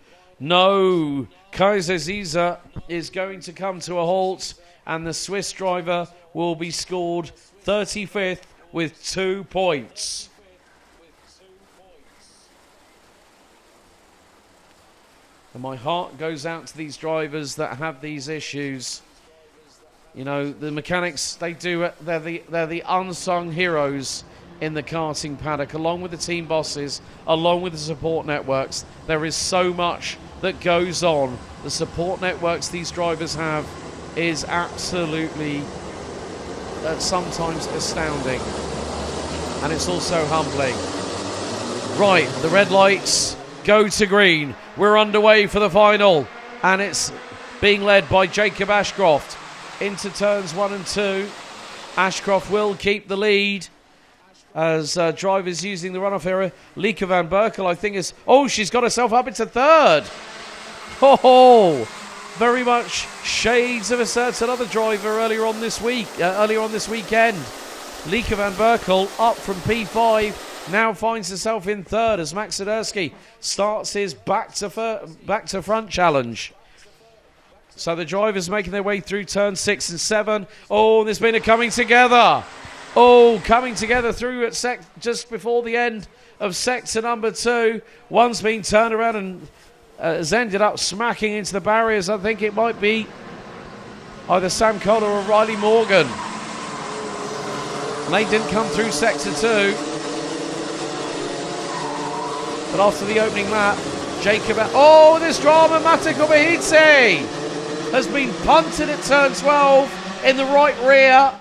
Kais Aziza is going to come to a halt, and the Swiss driver will be scored 35th with 2 points. And my heart goes out to these drivers that have these issues. You know, the mechanics, they're the unsung heroes in the karting paddock, along with the team bosses, along with the support networks. There is so much that goes on. The support networks these drivers have is absolutely sometimes astounding, and it's also humbling. Right, the red lights go to green. We're underway for the final, and it's being led by Jacob Ashcroft into turns 1 and 2. Ashcroft will keep the lead as drivers using the runoff area. Lieke van Berkel, I think, is... Oh, she's got herself up into third. Oh, very much shades of a certain other driver earlier on this weekend. Lieke van Berkel up from P5, now finds herself in third as Max Siderski starts his back to front challenge. So the drivers making their way through turn 6 and 7. Oh, there's been a coming together. Oh, coming together through at just before the end of sector number 2. One's been turned around and has ended up smacking into the barriers. I think it might be either Sam Kohler or Riley Morgan. And they didn't come through sector 2. But after the opening lap, Jacob... Oh, this drama, Mate Gobehidze has been punted at turn 12 in the right rear.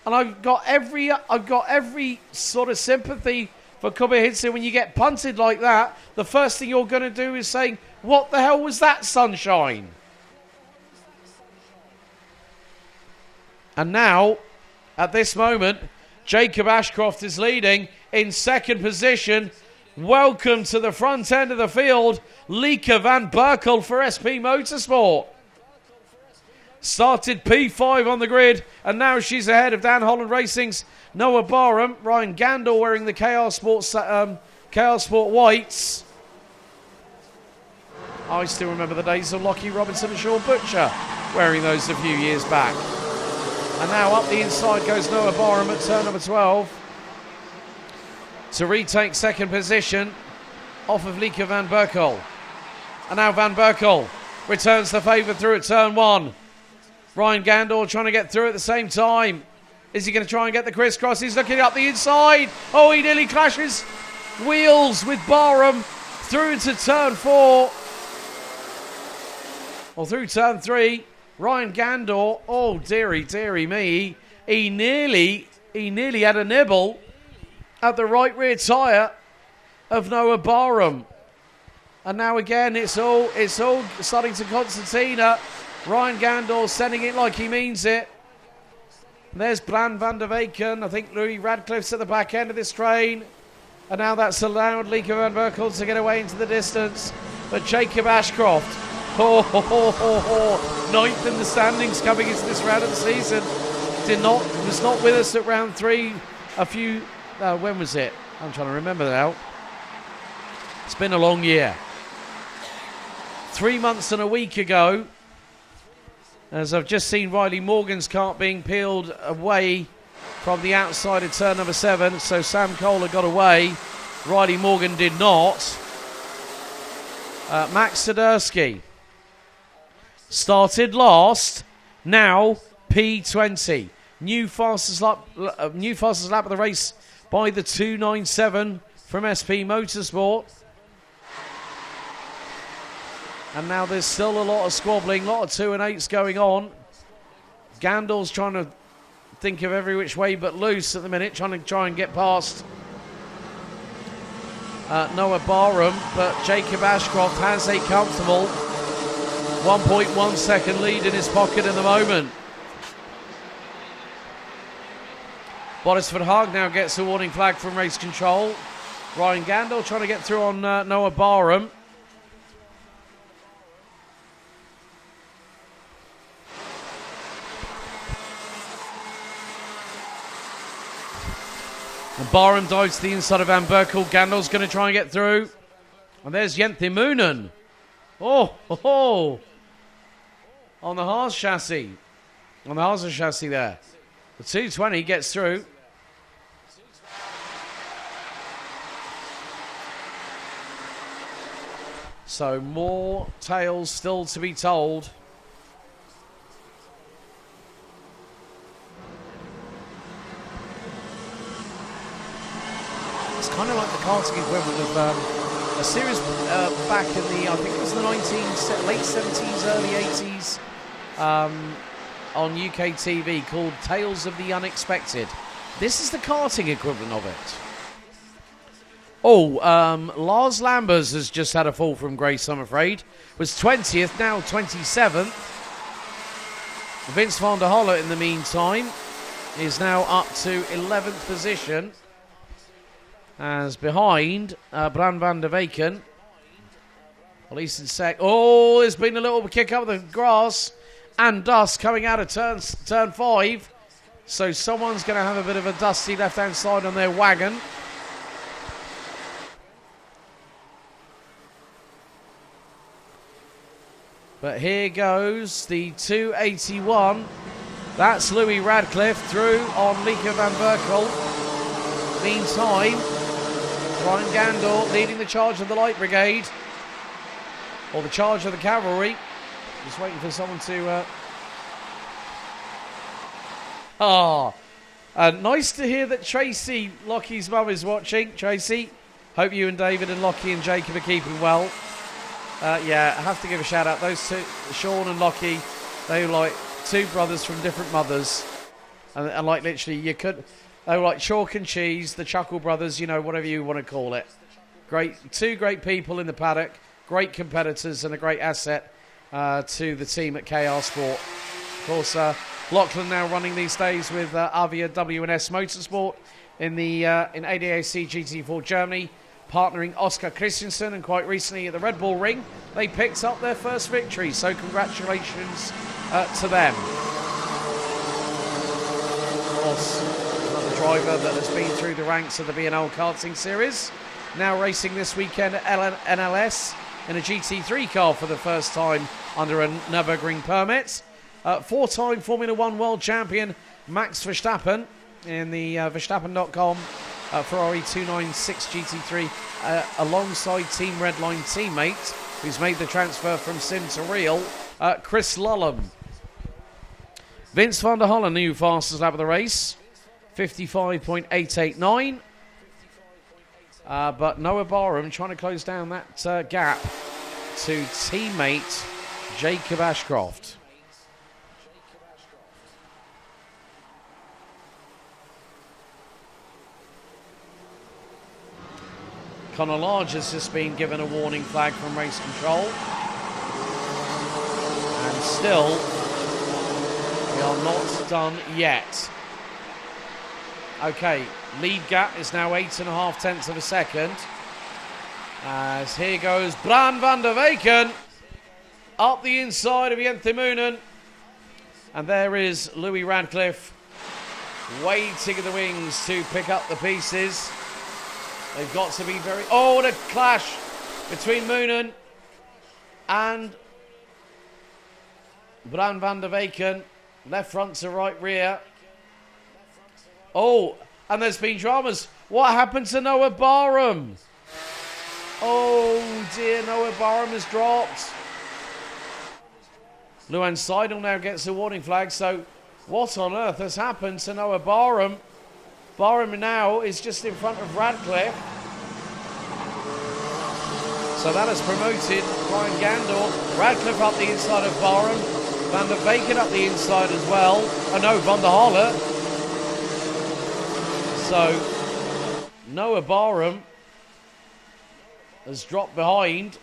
And I've got every sort of sympathy for Gobehidze. When you get punted like that, the first thing you're going to do is saying, what the hell was that, sunshine? And now, at this moment, Jacob Ashcroft is leading in second position. Welcome to the front end of the field, Lieke van Berkel for SP Motorsport. Started P5 on the grid, and now she's ahead of Dan Holland Racing's Noah Barham. Ryan Gandor wearing the KR Sport whites. I still remember the days of Lockie Robinson and Sean Butcher wearing those a few years back. And now up the inside goes Noah Barham at turn number 12 to retake second position off of Lieke van Berkel. And now Van Berkel returns the favour through at turn 1. Ryan Gandor trying to get through at the same time. Is he going to try and get the crisscross? He's looking up the inside. Oh, he nearly clashes wheels with Barham through into turn 4. Or through turn 3. Ryan Gandor, oh dearie me, he nearly had a nibble at the right rear tyre of Noah Barham. And now again it's all starting to concertina. Ryan Gandor sending it like he means it. There's Bran van der Weyken. I think Louis Radcliffe's at the back end of this train. And now that's allowed Lieke van Berkel to get away into the distance. But Jacob Ashcroft, ninth in the standings coming into this round of the season. Was not with us at round 3 when was it? I'm trying to remember now. It's been a long year. 3 months and a week ago, as I've just seen Riley Morgan's cart being peeled away from the outside of turn number 7. So Sam Kohler got away. Riley Morgan did not. Max Sadursky started last, now P20. New fastest lap of the race by the 297 from SP Motorsport. And now there's still a lot of squabbling, a lot of 2 and 8s going on. Gandor's trying to think of every which way but loose at the minute, trying to get past Noah Barham, but Jacob Ashcroft has a comfortable 1.1 second lead in his pocket at the moment. Boris Verhaag now gets a warning flag from race control. Ryan Gandor trying to get through on Noah Barham. And Barham dives to the inside of Van Berkel. Gandor's going to try and get through. And there's Jenthe Moonen. Oh. On the Haas chassis. On the Haas chassis there. The 220 gets through. So more tales still to be told. Kind of like the karting equivalent of a series back in the, I think it was the late 70s, early 80s, on UK TV called Tales of the Unexpected. This is the karting equivalent of it. Lars Lambers has just had a fall from grace, I'm afraid. Was 20th, now 27th. Vince van der Holle, in the meantime, is now up to 11th position. As behind Bran van der Weyken. Police in sec. Oh, there's been a little kick up the grass and dust coming out of turn 5. So someone's going to have a bit of a dusty left-hand side on their wagon. But here goes the 281. That's Louis Radcliffe through on Lieke van Berkel. Meantime, Ryan Gandor leading the charge of the Light Brigade. Or the charge of the Cavalry. Just waiting for someone to... nice to hear that Tracy, Lockie's mum, is watching. Tracy, hope you and David and Lockie and Jacob are keeping well. Yeah, I have to give a shout out. Those two, Sean and Lockie, they were like two brothers from different mothers. And like literally, they were like chalk and cheese, the Chuckle Brothers, you know, whatever you want to call it. Two great people in the paddock, great competitors and a great asset to the team at KR Sport. Of course, Lachlan now running these days with Avia W&S Motorsport in ADAC GT4 Germany. partnering Oscar Christensen, and quite recently at the Red Bull Ring, they picked up their first victory. So congratulations to them. Of course, another driver that has been through the ranks of the BNL karting series, now racing this weekend at NLS in a GT3 car for the first time under a Nürburgring permit. Four-time Formula One world champion Max Verstappen in the Verstappen.com Ferrari 296 GT3 alongside Team Redline teammate who's made the transfer from Sim to Real, Chris Lullum. Vince van der Holle, new fastest lap of the race, 55.889. But Noah Barham trying to close down that gap to teammate Jacob Ashcroft. Connor Large has just been given a warning flag from race control. And still, we are not done yet. Okay, lead gap is now 8.5 tenths of a second. As here goes Bran van der Weyken up the inside of Jente Moonen. And there is Louis Radcliffe waiting in the wings to pick up the pieces. They've got to be very... Oh, what a clash between Moonen and Bran van der Weyken. Left front to right rear. Oh, and there's been dramas. What happened to Noah Barham? Oh dear, Noah Barham has dropped. Luan Seidel now gets a warning flag. So what on earth has happened to Noah Barham? Barham now is just in front of Radcliffe. So that has promoted Ryan Gandor. Radcliffe up the inside of Barham. Van der Weyken up the inside as well. Oh no, Van der Holle. So Noah Barham has dropped behind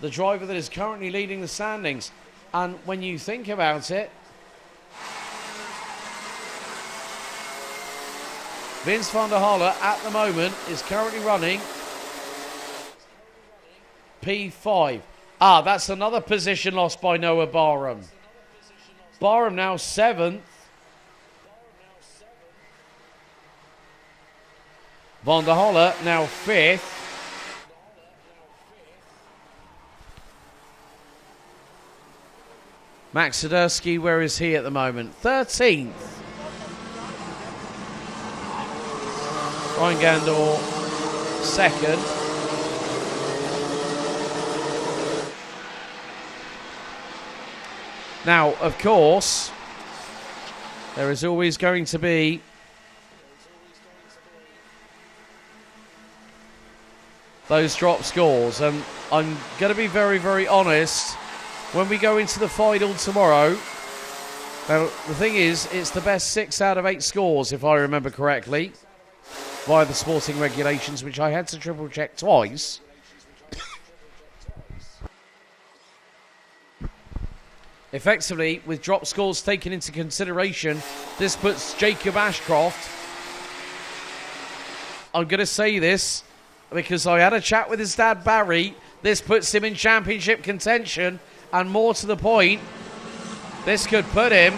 the driver that is currently leading the standings. And when you think about it, Vince van der Holle at the moment is currently running P5. Ah, that's another position lost by Noah Barham. Barham now 7th. Van der Holle now 5th. Max Swiderski, where is he at the moment? 13th. Ryan Gandor 2nd. Now, of course, there is always going to be those drop scores, and I'm going to be very, very honest. When we go into the final tomorrow, now the thing is, it's the best 6 out of 8 scores, if I remember correctly, via the sporting regulations, which I had to triple check twice. Effectively, with drop scores taken into consideration, this puts Jacob Ashcroft, I'm going to say this because I had a chat with his dad Barry, this puts him in championship contention, and more to the point, this could put him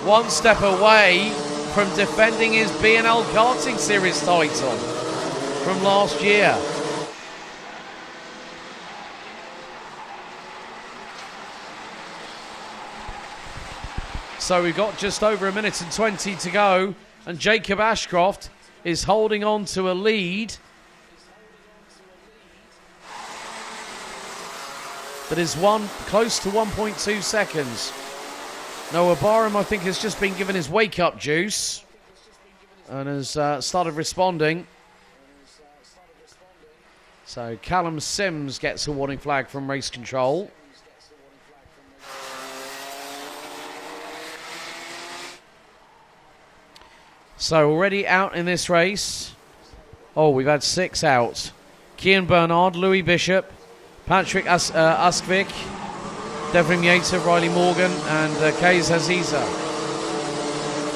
one step away from defending his BNL Karting Series title from last year. So we've got just over a minute and 20 to go, and Jacob Ashcroft is holding on to a lead that is close to 1.2 seconds. Noah Barham, I think, has just been given his wake-up juice and has started responding. So Callum Sims gets a warning flag from race control. So already out in this race. Oh, we've had 6 out. Kian Bernard, Louis Bishop, Patrick Uskvik, Devrim Yater, Riley Morgan, and Kays Aziza.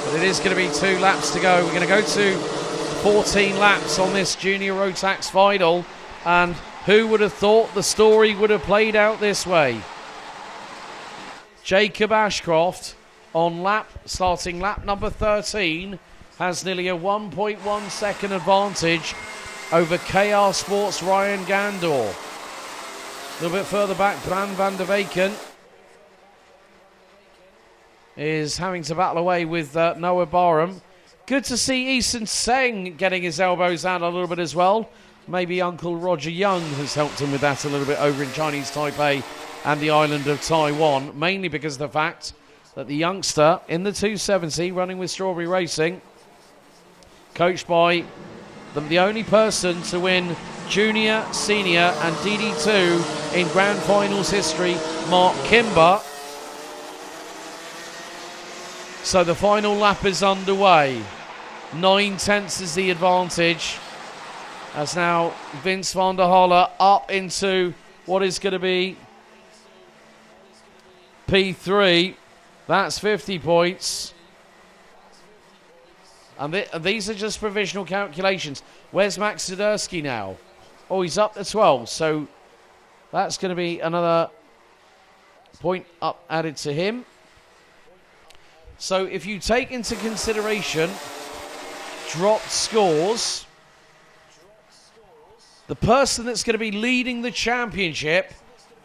But it is going to be 2 laps to go. We're going to go to 14 laps on this Junior Rotax final, and who would have thought the story would have played out this way? Jacob Ashcroft starting lap number 13, has nearly a 1.1 second advantage over KR Sports' Ryan Gandor. A little bit further back, Bran van der Weyken is having to battle away with Noah Barham. Good to see Eason Seng getting his elbows out a little bit as well. Maybe Uncle Roger Young has helped him with that a little bit over in Chinese Taipei and the island of Taiwan, mainly because of the fact that the youngster in the 270 running with Strawberry Racing, coached by the only person to win Junior, Senior and DD2 in Grand Finals history, Mark Kimber. So the final lap is underway. 9 tenths is the advantage. As now Vince van der Holle up into what is going to be P3. That's 50 points. And these are just provisional calculations. Where's Max Sidursky now? Oh, he's up to 12. So that's going to be another point up added to him. So if you take into consideration dropped scores, the person that's going to be leading the championship,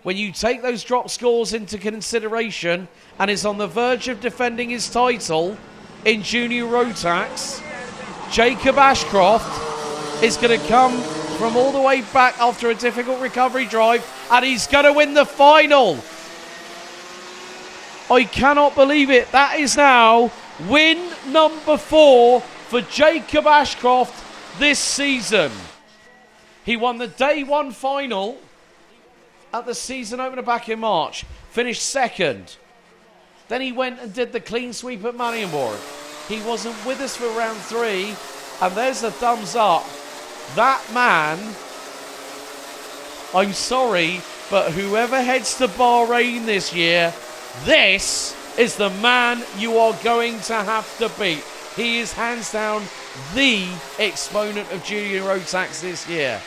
when you take those drop scores into consideration and is on the verge of defending his title in Junior Rotax, Jacob Ashcroft is going to come from all the way back after a difficult recovery drive, and he's going to win the final. I cannot believe it. That is now win number 4 for Jacob Ashcroft this season. He won the day 1 final at the season opener back in March, finished second. Then he went and did the clean sweep at Marienborg. He wasn't with us for round 3, and there's a thumbs up. That man, I'm sorry, but whoever heads to Bahrain this year, this is the man you are going to have to beat. He is hands down the exponent of Junior Rotax this year.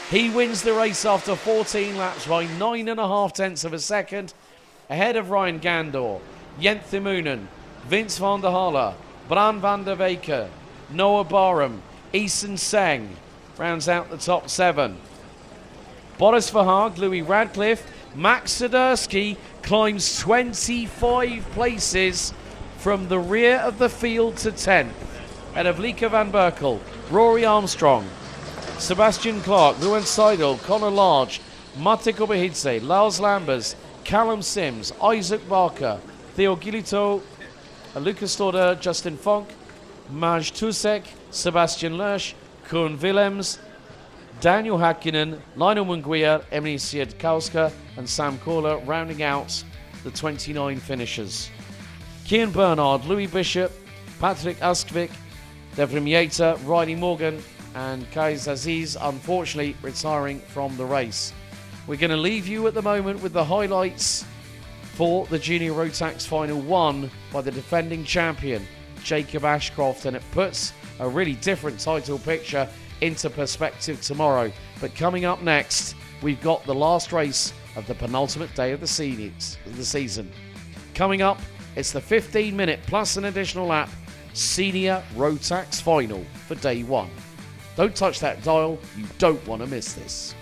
He wins the race after 14 laps by 9.5 tenths of a second, ahead of Ryan Gandor, Jens Immonen, Vince van der Holle, Bran van der Weyken, Noah Barham, Eason Seng rounds out the top 7. Boris Verhaag, Louis Radcliffe, Max Sidursky climbs 25 places from the rear of the field to 10th, ahead of Lieke van Berkel, Rory Armstrong, Sebastian Clark, Ruben Seidel, Connor Large, Mate Kobahidze, Lars Lambers, Callum Sims, Isaac Barker, Theo Gilito, Lucas Lauder, Justin Fonk, Maj Tusek, Sebastian Lersch, Koen Willems, Daniel Hakkinen, Lionel Munguia, Emily Siedkowska and Sam Kohler rounding out the 29 finishers. Kian Bernard, Louis Bishop, Patrick Askvik, Devrim Yater, Riley Morgan and Kais Aziz unfortunately retiring from the race. We're going to leave you at the moment with the highlights for the Junior Rotax Final 1 by the defending champion Jacob Ashcroft, and it puts a really different title picture into perspective tomorrow. But coming up next, we've got the last race of the penultimate day of the season. Coming up, it's the 15-minute plus an additional lap Senior Rotax Final for day 1. Don't touch that dial, you don't want to miss this.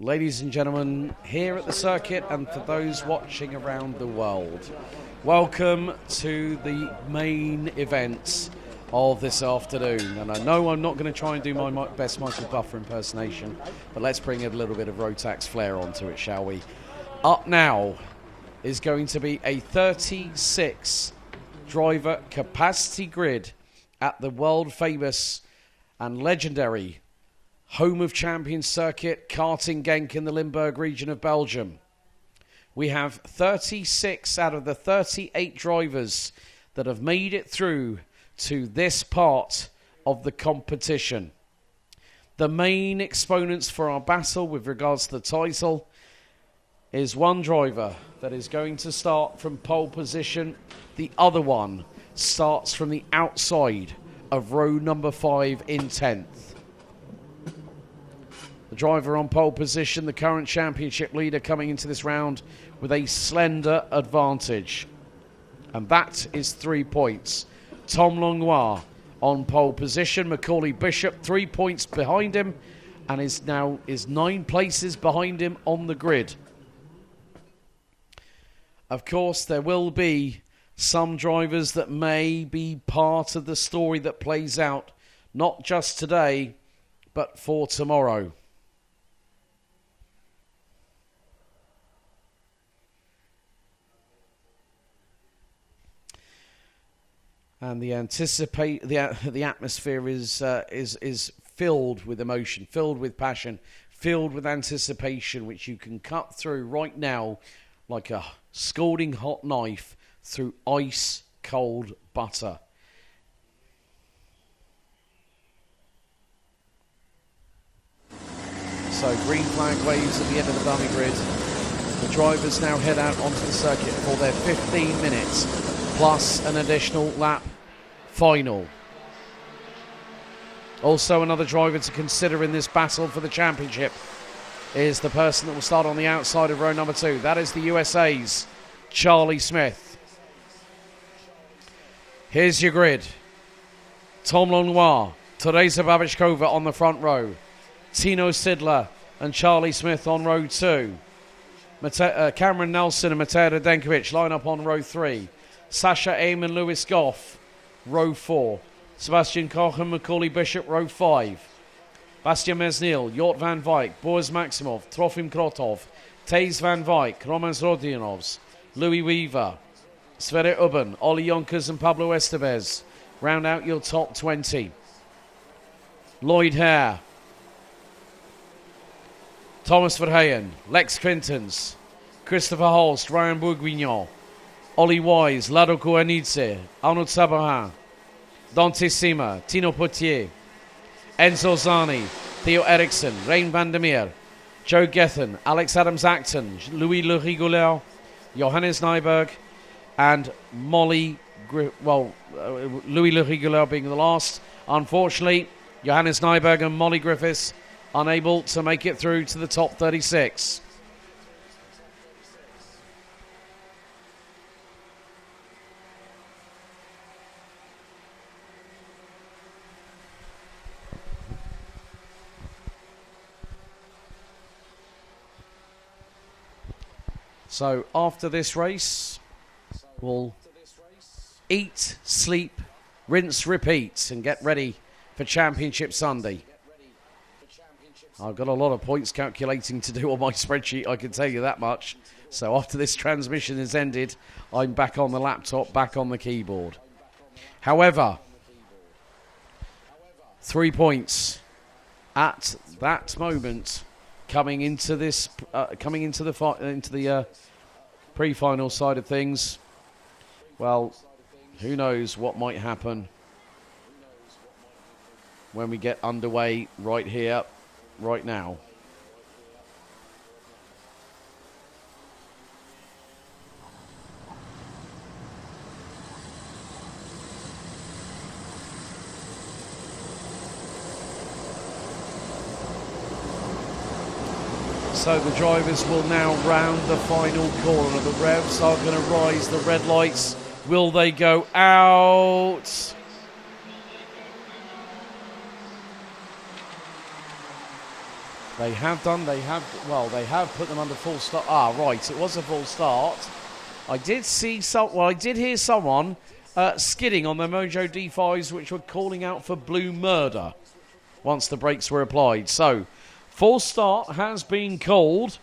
ladies and gentlemen, here at the circuit and for those watching around the world, welcome to the main event of this afternoon. And I know I'm not going to try and do my best Michael Buffer impersonation, but let's bring a little bit of Rotax flair onto it, shall we? Up now is going to be a 36 driver capacity grid at the world famous and legendary Home of Champions circuit, Karting Genk in the Limburg region of Belgium. We have 36 out of the 38 drivers that have made it through to this part of the competition. The main exponents for our battle with regards to the title is one driver that is going to start from pole position. The other one starts from the outside of row number 5 in 10th. The driver on pole position, the current championship leader, coming into this round with a slender advantage. And that is 3 points. Tom Langlois on pole position. Macaulay Bishop 3 points behind him and is 9 places behind him on the grid. Of course, there will be some drivers that may be part of the story that plays out, not just today, but for tomorrow. And the atmosphere is filled with emotion, filled with passion, filled with anticipation, which you can cut through right now like a scalding hot knife through ice cold butter. So green flag waves at the end of the dummy grid. The drivers now head out onto the circuit for their 15 minutes plus an additional lap final. Also another driver to consider in this battle for the championship is the person that will start on the outside of row number 2. That is the USA's Charlie Smith. Here's your grid. Tom Langlois, Teresa Babichkova on the front row. Tino Sidler and Charlie Smith on row 2. Cameron Nelson and Mateo Denkovic line up on row 3. Sasha Aim and Lewis Goff, row 4. Sebastian Koch and Macaulay Bishop, row 5. Bastian Mesnil, Jort van Wijk, Boris Maximov, Trofim Krotov, Thijs van Wijk, Romans Rodinovs, Louis Weaver, Sverre Ubben, Ollie Jonkers and Pablo Estevez. Round out your top 20. Lloyd Hare, Thomas Verheyen, Lex Quintans, Christopher Holst, Ryan Bourguignon, Ollie Wise, Lado Kouanidze, Arnaud Sabarin, Dante Sima, Tino Potier, Enzo Zani, Theo Eriksson, Rein van der Meer, Joe Gethin, Alex Adams-Acton, Louis Le Rigoleur, Johannes Nyberg, and Louis Le Rigoleur being the last. Unfortunately, Johannes Nyberg and Molly Griffiths unable to make it through to the top 36. So after this race, we'll eat, sleep, rinse, repeat, and get ready for Championship Sunday. I've got a lot of points calculating to do on my spreadsheet, I can tell you that much. So after this transmission is ended, I'm back on the laptop, back on the keyboard. However, 3 points at that moment coming into this, the pre-final side of things. Well, who knows what might happen when we get underway right here, right now. So the drivers will now round the final corner. The revs are going to rise, the red lights. Will they go out? They have done, they have put them under full start. Ah, right, it was a full start. I did hear someone skidding on their Mojo D5s, which were calling out for blue murder once the brakes were applied. So, full start has been called.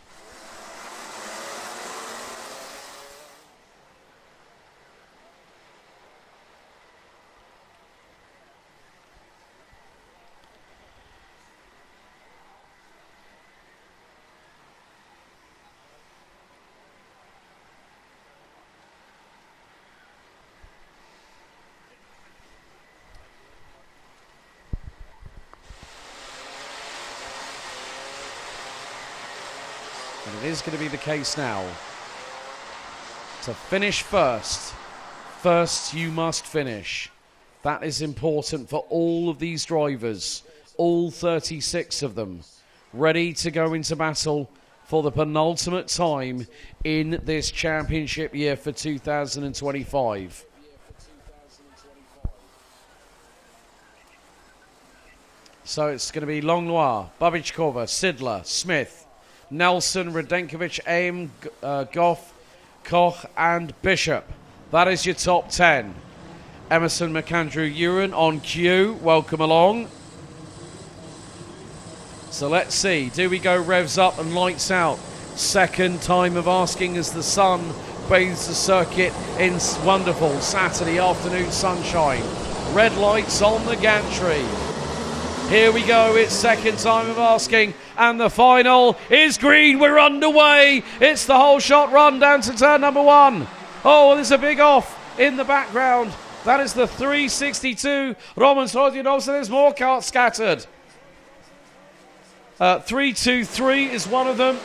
And it is going to be the case now. To finish first. First you must finish. That is important for all of these drivers. All 36 of them. Ready to go into battle for the penultimate time in this championship year for 2025. So it's going to be Langlois, Babichkova, Sidler, Smith, Nelson, Radenkovic, Aim, Goff, Koch and Bishop. That is your top 10. Emerson, McAndrew, Ewan on cue. Welcome along. So let's see. Do we go revs up and lights out? Second time of asking as the sun bathes the circuit in wonderful Saturday afternoon sunshine. Red lights on the gantry. Here we go, it's second time of asking, and the final is green. We're underway. It's the whole shot run down to turn number 1. Oh, there's a big off in the background. That is the 362. Romans Rodionov, so there's more carts scattered. 323 is one of them.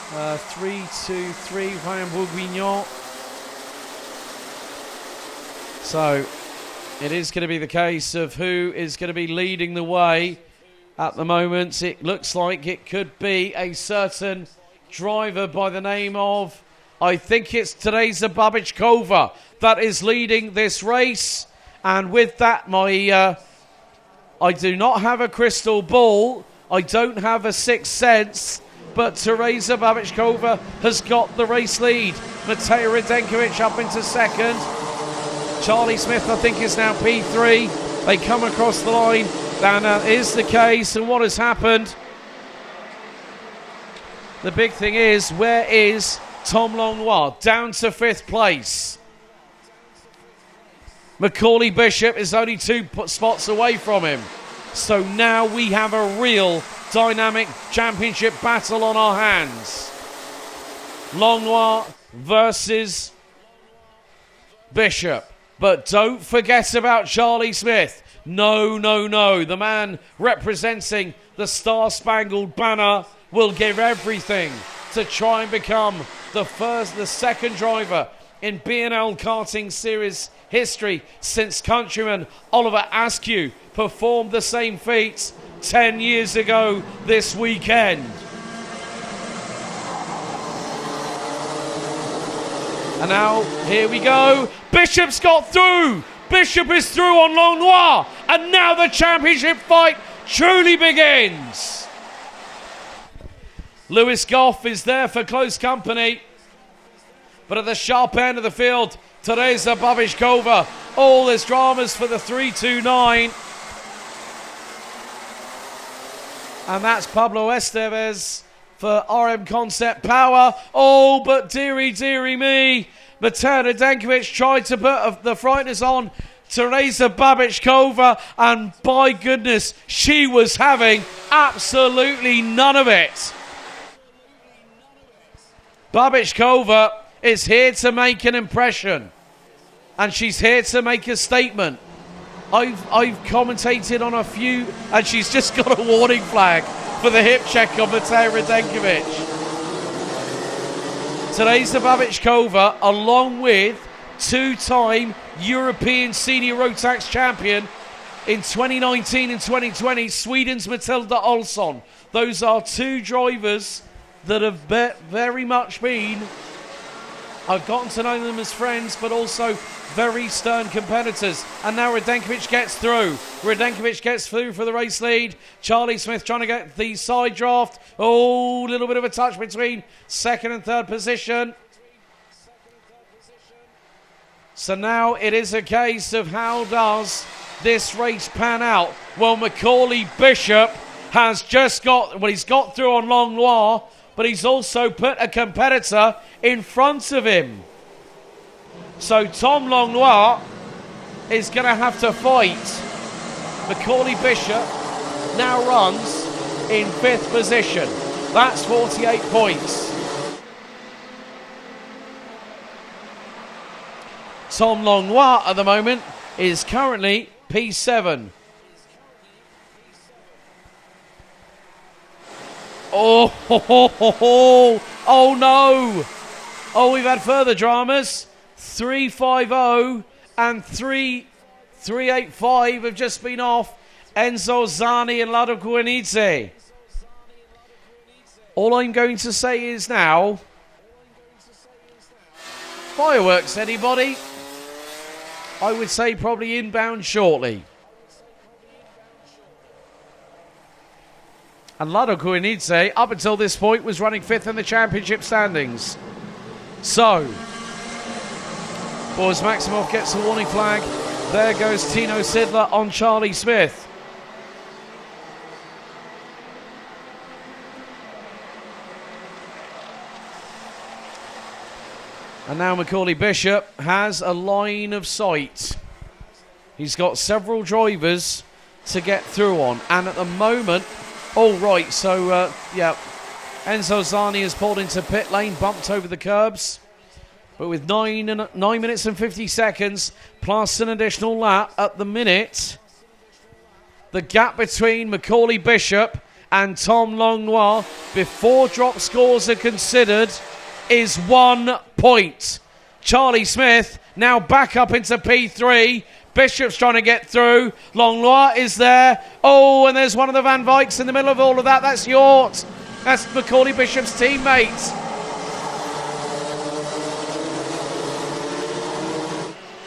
323, Ryan Bourguignon. So it is going to be the case of who is going to be leading the way. At the moment, it looks like it could be a certain driver by the name of, I think it's Teresa Babichkova that is leading this race. And with that, I do not have a crystal ball. I don't have a sixth sense. But Teresa Babichkova has got the race lead. Matej Radenkovic up into second. Charlie Smith, I think, is now P3. They come across the line. And that is the case. And what has happened? The big thing is, where is Tom Langlois? Down to 5th place. Macaulay Bishop is only 2 spots away from him. So now we have a real dynamic championship battle on our hands. Langlois versus Bishop. But don't forget about Charlie Smith. No, no, no. The man representing the Star-Spangled Banner will give everything to try and become the second driver in BNL Karting Series history since countryman Oliver Askew performed the same feat 10 years ago this weekend. And now, here we go. Bishop's got through. Bishop is through on Langlois. And now the championship fight truly begins. Lewis Goff is there for close company. But at the sharp end of the field, Teresa Babichkova. All this dramas for the 329. And that's Pablo Estevez for RM Concept Power. Oh, but dearie, dearie me. Matej Radenkovic tried to put the frighteners on Teresa Babichkova, and by goodness, she was having absolutely none of it. Babichkova is here to make an impression, and she's here to make a statement. I've commentated on a few, and she's just got a warning flag for the hip check on Matej Radenkovic. Teresa Babichkova, along with 2-time European Senior Rotax champion in 2019 and 2020, Sweden's Matilda Olsson. Those are 2 drivers that have very much been I've gotten to know them as friends, but also very stern competitors. And now Radenkovic gets through. Radenkovic gets through for the race lead. Charlie Smith trying to get the side draft. Oh, a little bit of a touch between second and third position. So now it is a case of how does this race pan out? Well, Macaulay Bishop has just got, well, he's got through on Langlois, but he's also put a competitor in front of him. So Tom Langlois is going to have to fight. Macaulay Bishop now runs in 5th position. That's 48 points. Tom Langlois at the moment is currently P7. Oh no! Oh, we've had further dramas. 350 and 385 have just been off. Enzo Zani and Lado Guanidze. All I'm going to say is now, fireworks, anybody? I would say probably inbound shortly. And Lado Guanidze, up until this point, was running 5th in the championship standings. So, Boris Maximov gets a warning flag. There goes Tino Sidler on Charlie Smith. And now Macaulay Bishop has a line of sight. He's got several drivers to get through on. And at the moment, all right, so, yeah, Enzo Zani has pulled into pit lane, bumped over the curbs. But with 9 minutes and 50 seconds, plus an additional lap at the minute, the gap between Macaulay Bishop and Tom Langlois, before drop scores are considered, is 1 point. Charlie Smith now back up into P3. Bishop's trying to get through. Langlois is there. Oh, and there's one of the Van Vikes in the middle of all of that. That's Yort. That's Macaulay Bishop's teammate.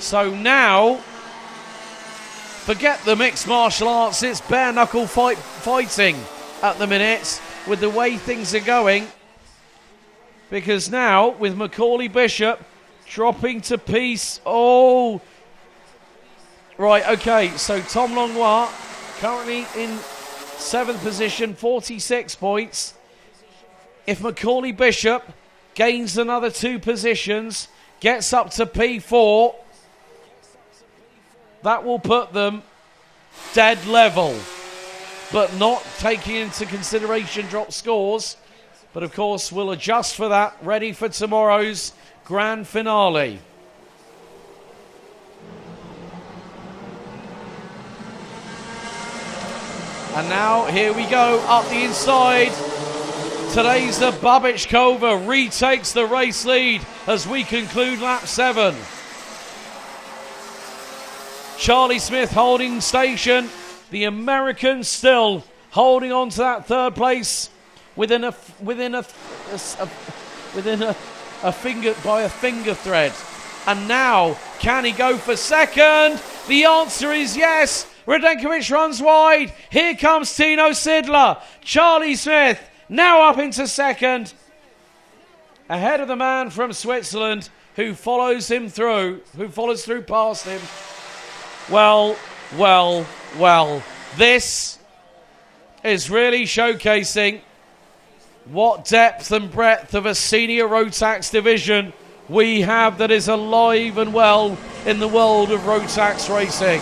So now, forget the mixed martial arts. It's bare knuckle fighting at the minute with the way things are going. Because now, with Macaulay Bishop dropping to piece. Oh, right, okay. So Tom Langlois currently in 7th position, 46 points. If Macaulay Bishop gains another 2 positions, gets up to P4, that will put them dead level. But not taking into consideration drop scores. But of course, we'll adjust for that, ready for tomorrow's grand finale. And now, here we go, up the inside. Today's the Babichkova retakes the race lead as we conclude lap 7. Charlie Smith holding station. The American still holding on to that 3rd place within a finger thread. And now, can he go for 2nd? The answer is yes. Radenkovic runs wide. Here comes Tino Sidler. Charlie Smith now up into 2nd. Ahead of the man from Switzerland who follows him through, who follows through past him. Well, this is really showcasing what depth and breadth of a senior Rotax division we have that is alive and well in the world of Rotax racing.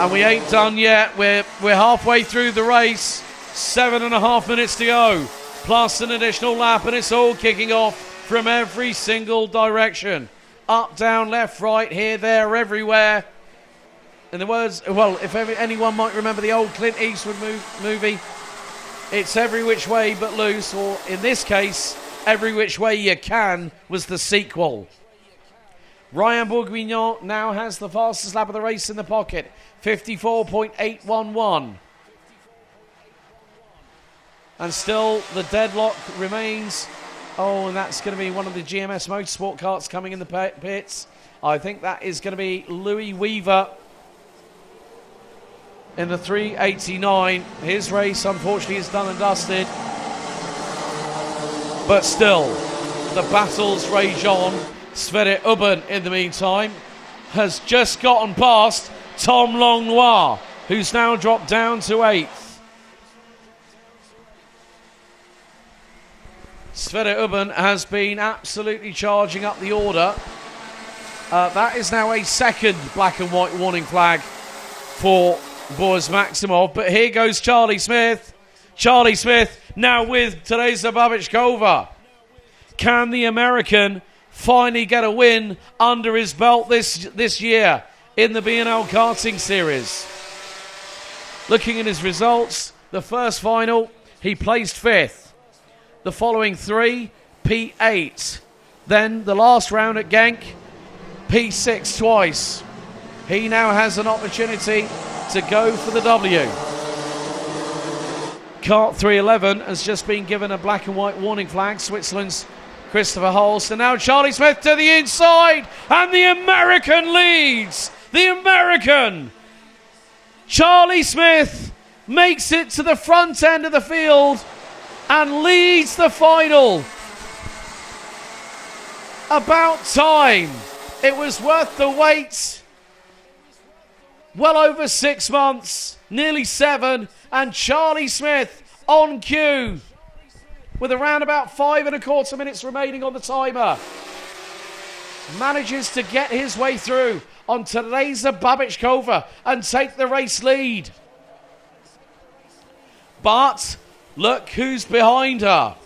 And we ain't done yet. We're halfway through the race. 7.5 minutes to go, plus an additional lap, and it's all kicking off from every single direction. Up, down, left, right, here, there, everywhere. In the words, well, if anyone might remember the old Clint Eastwood movie, it's every which way but loose, or in this case, every which way you can was the sequel. Ryan Bourguignon now has the fastest lap of the race in the pocket, 54.811. And still the deadlock remains. Oh, and that's going to be one of the GMS Motorsport carts coming in the pits. I think that is going to be Louis Weaver in the 389. His race, unfortunately, is done and dusted. But still, the battles rage on. Sverre Ubben, in the meantime, has just gotten past Tom Longnoir, who's now dropped down to 8th. Sverre Ubben has been absolutely charging up the order. That is now a second black and white warning flag for Boris Maximov. But here goes Charlie Smith. Charlie Smith now with Teresa Babichkova. Can the American finally get a win under his belt this year in the BNL karting series? Looking at his results, the first final, he placed 5th. The following 3, P8. Then the last round at Genk, P6 twice. He now has an opportunity to go for the W. Kart 311 has just been given a black and white warning flag, Switzerland's Christopher Holst. And now Charlie Smith to the inside, and the American leads. The American! Charlie Smith makes it to the front end of the field and leads the final. About time. It was worth the wait. Well over 6 months, nearly 7, and Charlie Smith on cue with around about 5¼ minutes remaining on the timer. Manages to get his way through on Teresa Babichkova and take the race lead. But look who's behind her.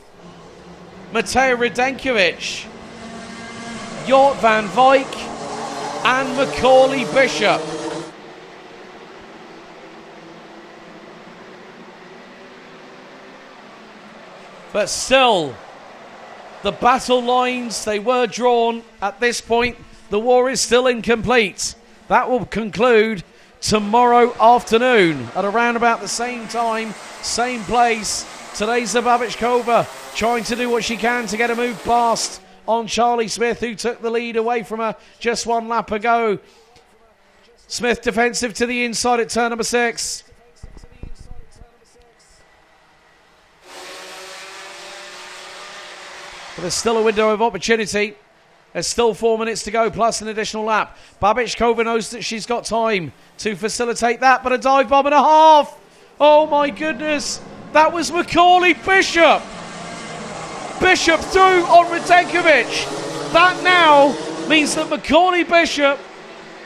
Mateo Radenkovic, Jort van Wyk and Macaulay Bishop. But still, the battle lines, they were drawn at this point. The war is still incomplete. That will conclude tomorrow afternoon at around about the same time, same place. Teresa Babichkova trying to do what she can to get a move past on Charlie Smith, who took the lead away from her just 1 lap ago. Smith defensive to the inside at turn number 6. But there's still a window of opportunity. There's still 4 minutes to go, plus an additional lap. Babichkova knows that she's got time to facilitate that, but a dive bomb and a half. Oh my goodness. That was Macaulay Bishop. Bishop through on Radenkovic. That now means that Macaulay Bishop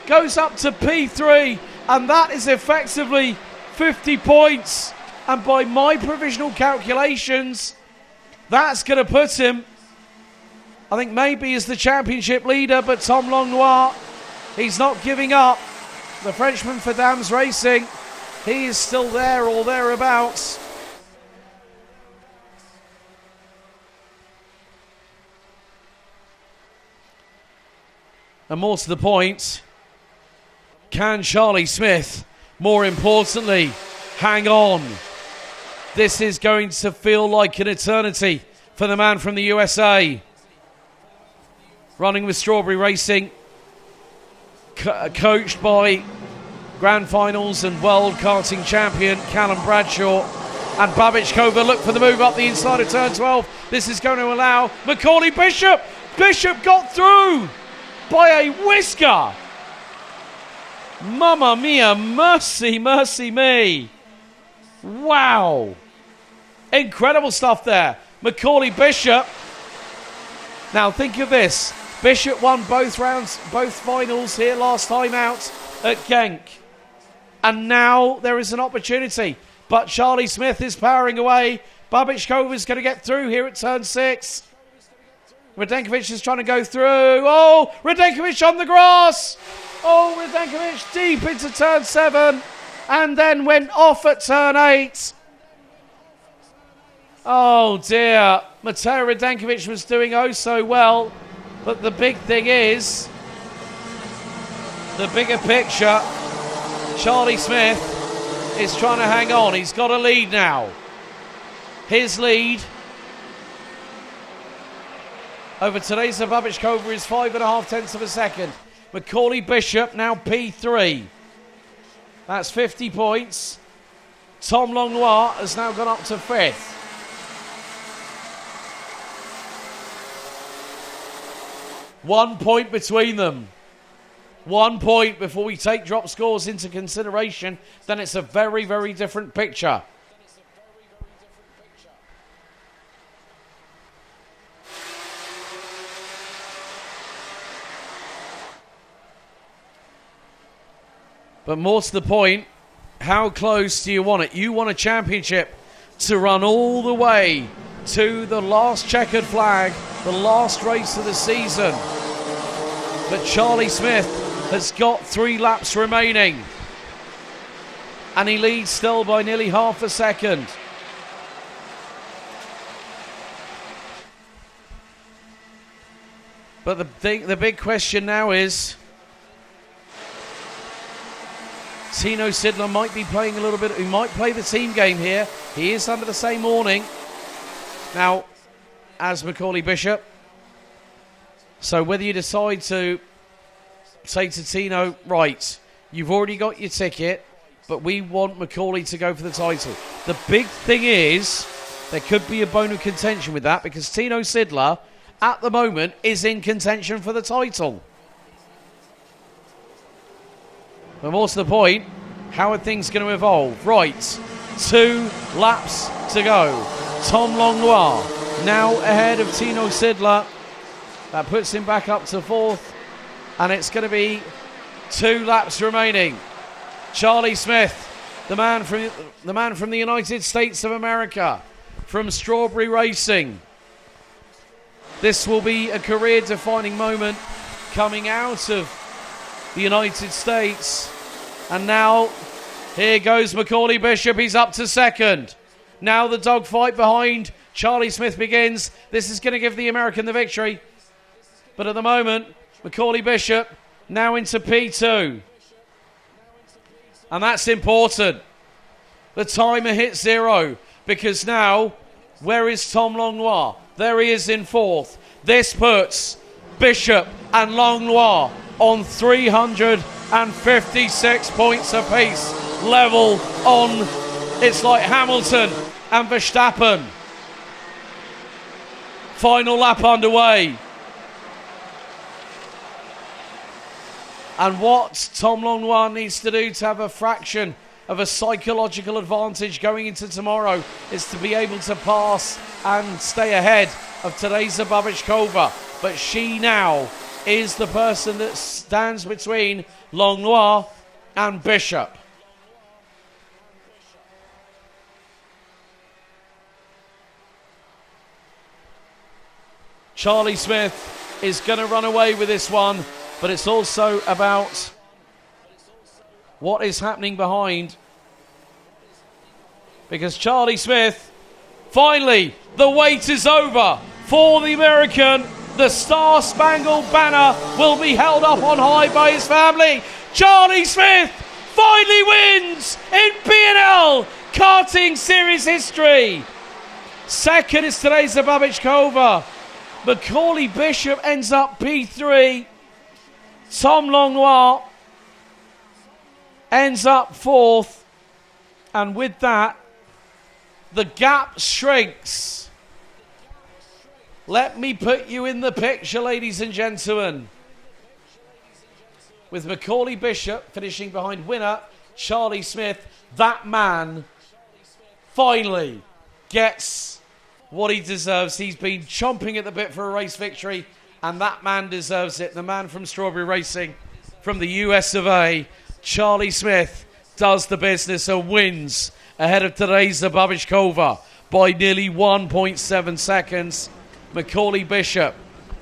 goes up to P3, and that is effectively 50 points. And by my provisional calculations, that's going to put him, I think, maybe as the championship leader, but Tom Longnoir, he's not giving up. The Frenchman for Dams Racing, he is still there or thereabouts. And more to the point, can Charlie Smith, more importantly, hang on? This is going to feel like an eternity for the man from the USA. Running with Strawberry Racing, coached by Grand Finals and World Karting Champion Callum Bradshaw. And Babichkova look for the move up the inside of turn 12. This is going to allow Macaulay Bishop. Bishop got through by a whisker. Mamma mia, mercy, mercy me. Wow. Incredible stuff there. Macaulay Bishop. Now think of this. Bishop won both rounds, both finals here last time out at Genk. And now there is an opportunity. But Charlie Smith is powering away. Babichkova is going to get through here at turn 6. Radenkovic is trying to go through. Oh, Radenkovic on the grass. Oh, Radenkovic deep into turn 7. And then went off at turn 8. Oh dear. Mateo Radenkovic was doing oh so well. But the big thing is, the bigger picture, Charlie Smith is trying to hang on. He's got a lead now. His lead over Teresa Babichkova is 5.5 tenths of a second. Macaulay Bishop now P3. That's 50 points. Tom Langlois has now gone up to 5th. One point between them. 1 point before we take drop scores into consideration. Then it's a very, very different picture. But more to the point, how close do you want it? You want a championship to run all the way to the last checkered flag, the last race of the season. But Charlie Smith has got 3 laps remaining. And he leads still by nearly half a second. But the big question now is, Tino Sidler might be playing a little bit. He might play the team game here. He is under the same awning now as Macaulay Bishop. So whether you decide to say to Tino, right, you've already got your ticket, but we want Macaulay to go for the title. The big thing is, there could be a bone of contention with that because Tino Sidler, at the moment, is in contention for the title. But more to the point, how are things going to evolve? Right, 2 laps to go. Tom Langlois now ahead of Tino Sidler. That puts him back up to 4th. And it's going to be 2 laps remaining. Charlie Smith, the man from the United States of America, from Strawberry Racing. This will be a career-defining moment coming out of the United States. And now, here goes Macaulay Bishop. He's up to 2nd. Now the dogfight behind Charlie Smith begins. This is going to give the American the victory. But at the moment, Macaulay Bishop now into P2. And that's important. The timer hits 0 because now, where is Tom Langlois? There he is in 4th. This puts Bishop and Langlois on 356 points apiece. Level on, it's like Hamilton and Verstappen. Final lap underway. And what Tom Langlois needs to do to have a fraction of a psychological advantage going into tomorrow is to be able to pass and stay ahead of Teresa Babichkova. But she now is the person that stands between Langlois and Bishop. Charlie Smith is going to run away with this one. But it's also about what is happening behind. Because Charlie Smith, finally, the wait is over for the American. The Star-Spangled Banner will be held up on high by his family. Charlie Smith finally wins in BNL Karting Series history. 2nd is Teresa Babichkova. Macaulay Bishop ends up P3. Tom Langlois ends up 4th, and with that, the gap shrinks. Let me put you in the picture, ladies and gentlemen. With Macaulay Bishop finishing behind winner Charlie Smith, that man finally gets what he deserves. He's been chomping at the bit for a race victory, and that man deserves it. The man from Strawberry Racing, from the US of A, Charlie Smith, does the business and wins ahead of Teresa Babichkova by nearly 1.7 seconds. Macaulay Bishop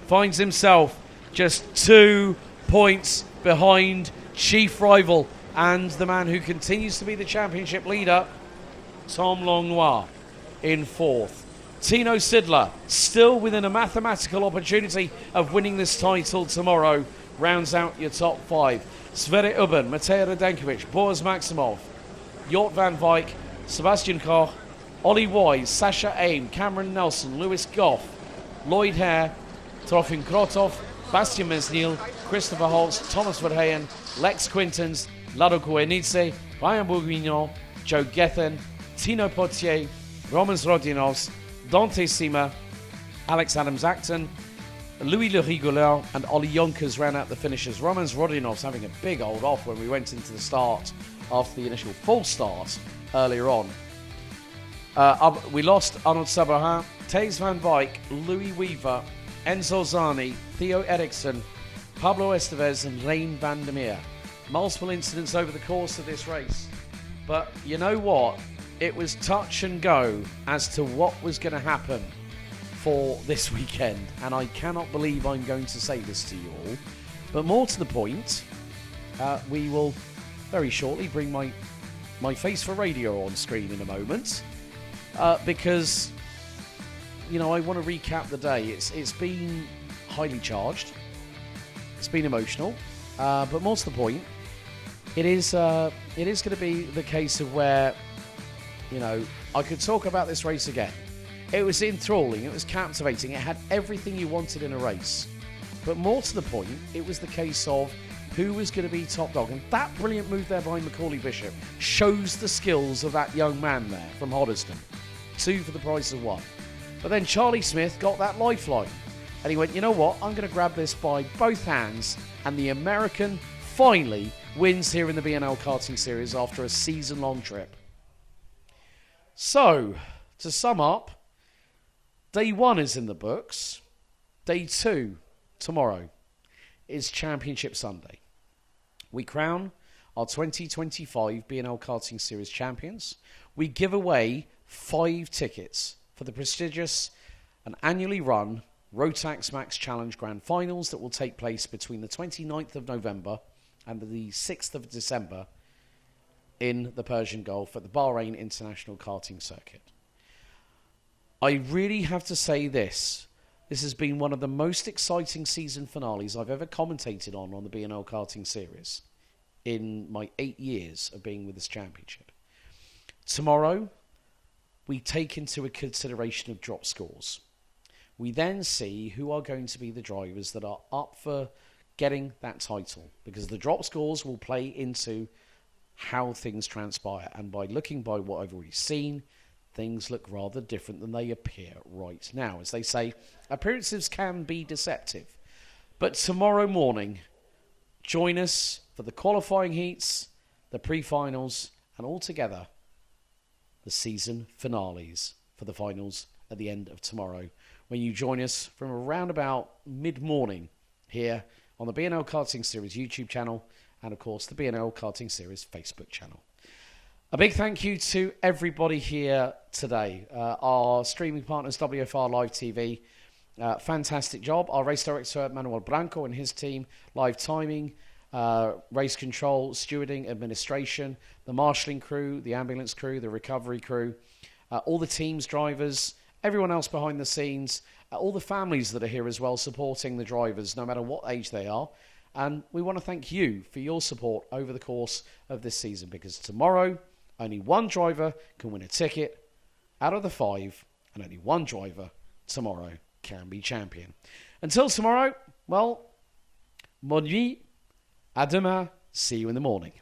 finds himself just 2 points behind chief rival and the man who continues to be the championship leader, Tom Langlois, in 4th. Tino Sidler, still within a mathematical opportunity of winning this title tomorrow, rounds out your top 5. Sverre Ubben, Matej Radenkovic, Boris Maximov, Jort van Wijk, Sebastian Koch, Ollie Wise, Sasha Aim, Cameron Nelson, Lewis Goff, Lloyd Hare, Trofim Krotov, Bastian Mesnil, Christopher Holtz, Thomas Verheyen, Lex Quintons, Lado Kuenice, Ryan Bourguignon, Joe Gethin, Tino Potier, Romans Rodinovs, Dante Sima, Alex Adams-Acton, Louis Le Rigoleur and Ollie Yonkers ran out the finishers. Romans Rodinovs having a big old off when we went into the start after the initial full start earlier on. We lost Arnold Sabahin, Taze Van Wyk, Louis Weaver, Enzo Zani, Theo Eriksson, Pablo Estevez and Rein van der Meer. Multiple incidents over the course of this race. But you know what? It was touch and go as to what was going to happen for this weekend. And I cannot believe I'm going to say this to you all. But more to the point, we will very shortly bring my face for radio on screen in a moment. Because, you know, I want to recap the day. It's been highly charged. It's been emotional. But more to the point, it is going to be the case of where, you know, I could talk about this race again. It was enthralling. It was captivating. It had everything you wanted in a race. But more to the point, it was the case of who was going to be top dog. And that brilliant move there by Macaulay Bishop shows the skills of that young man there from Hoddesdon. 2 for the price of 1. But then Charlie Smith got that lifeline. And he went, you know what? I'm going to grab this by both hands. And the American finally wins here in the BNL Karting Series after a season-long trip. So, to sum up, Day 1 is in the books. Day 2, tomorrow, is Championship Sunday. We crown our 2025 BNL Karting Series champions. We give away 5 tickets for the prestigious and annually run Rotax Max Challenge Grand Finals that will take place between the 29th of November and the 6th of December in the Persian Gulf at the Bahrain International Karting Circuit. I really have to say this. This has been one of the most exciting season finales I've ever commentated on the BNL Karting Series in my 8 years of being with this championship. Tomorrow, we take into a consideration of drop scores. We then see who are going to be the drivers that are up for getting that title, because the drop scores will play into how things transpire. And by looking by what I've already seen, things look rather different than they appear right now. As they say, appearances can be deceptive. But tomorrow morning, join us for the qualifying heats, the pre-finals, and altogether, the season finales for the finals at the end of tomorrow, when you join us from around about mid-morning here on the BNL Karting Series YouTube channel and, of course, the BNL Karting Series Facebook channel. A big thank you to everybody here today. Our streaming partners, WFR Live TV, fantastic job. Our race director, Manuel Branco, and his team, live timing, race control, stewarding, administration, the marshalling crew, the ambulance crew, the recovery crew, all the teams, drivers, everyone else behind the scenes, all the families that are here as well supporting the drivers, no matter what age they are. And we want to thank you for your support over the course of this season, because tomorrow, only one driver can win a ticket out of the 5, and only one driver tomorrow can be champion. Until tomorrow, well, bonne nuit, à demain, see you in the morning.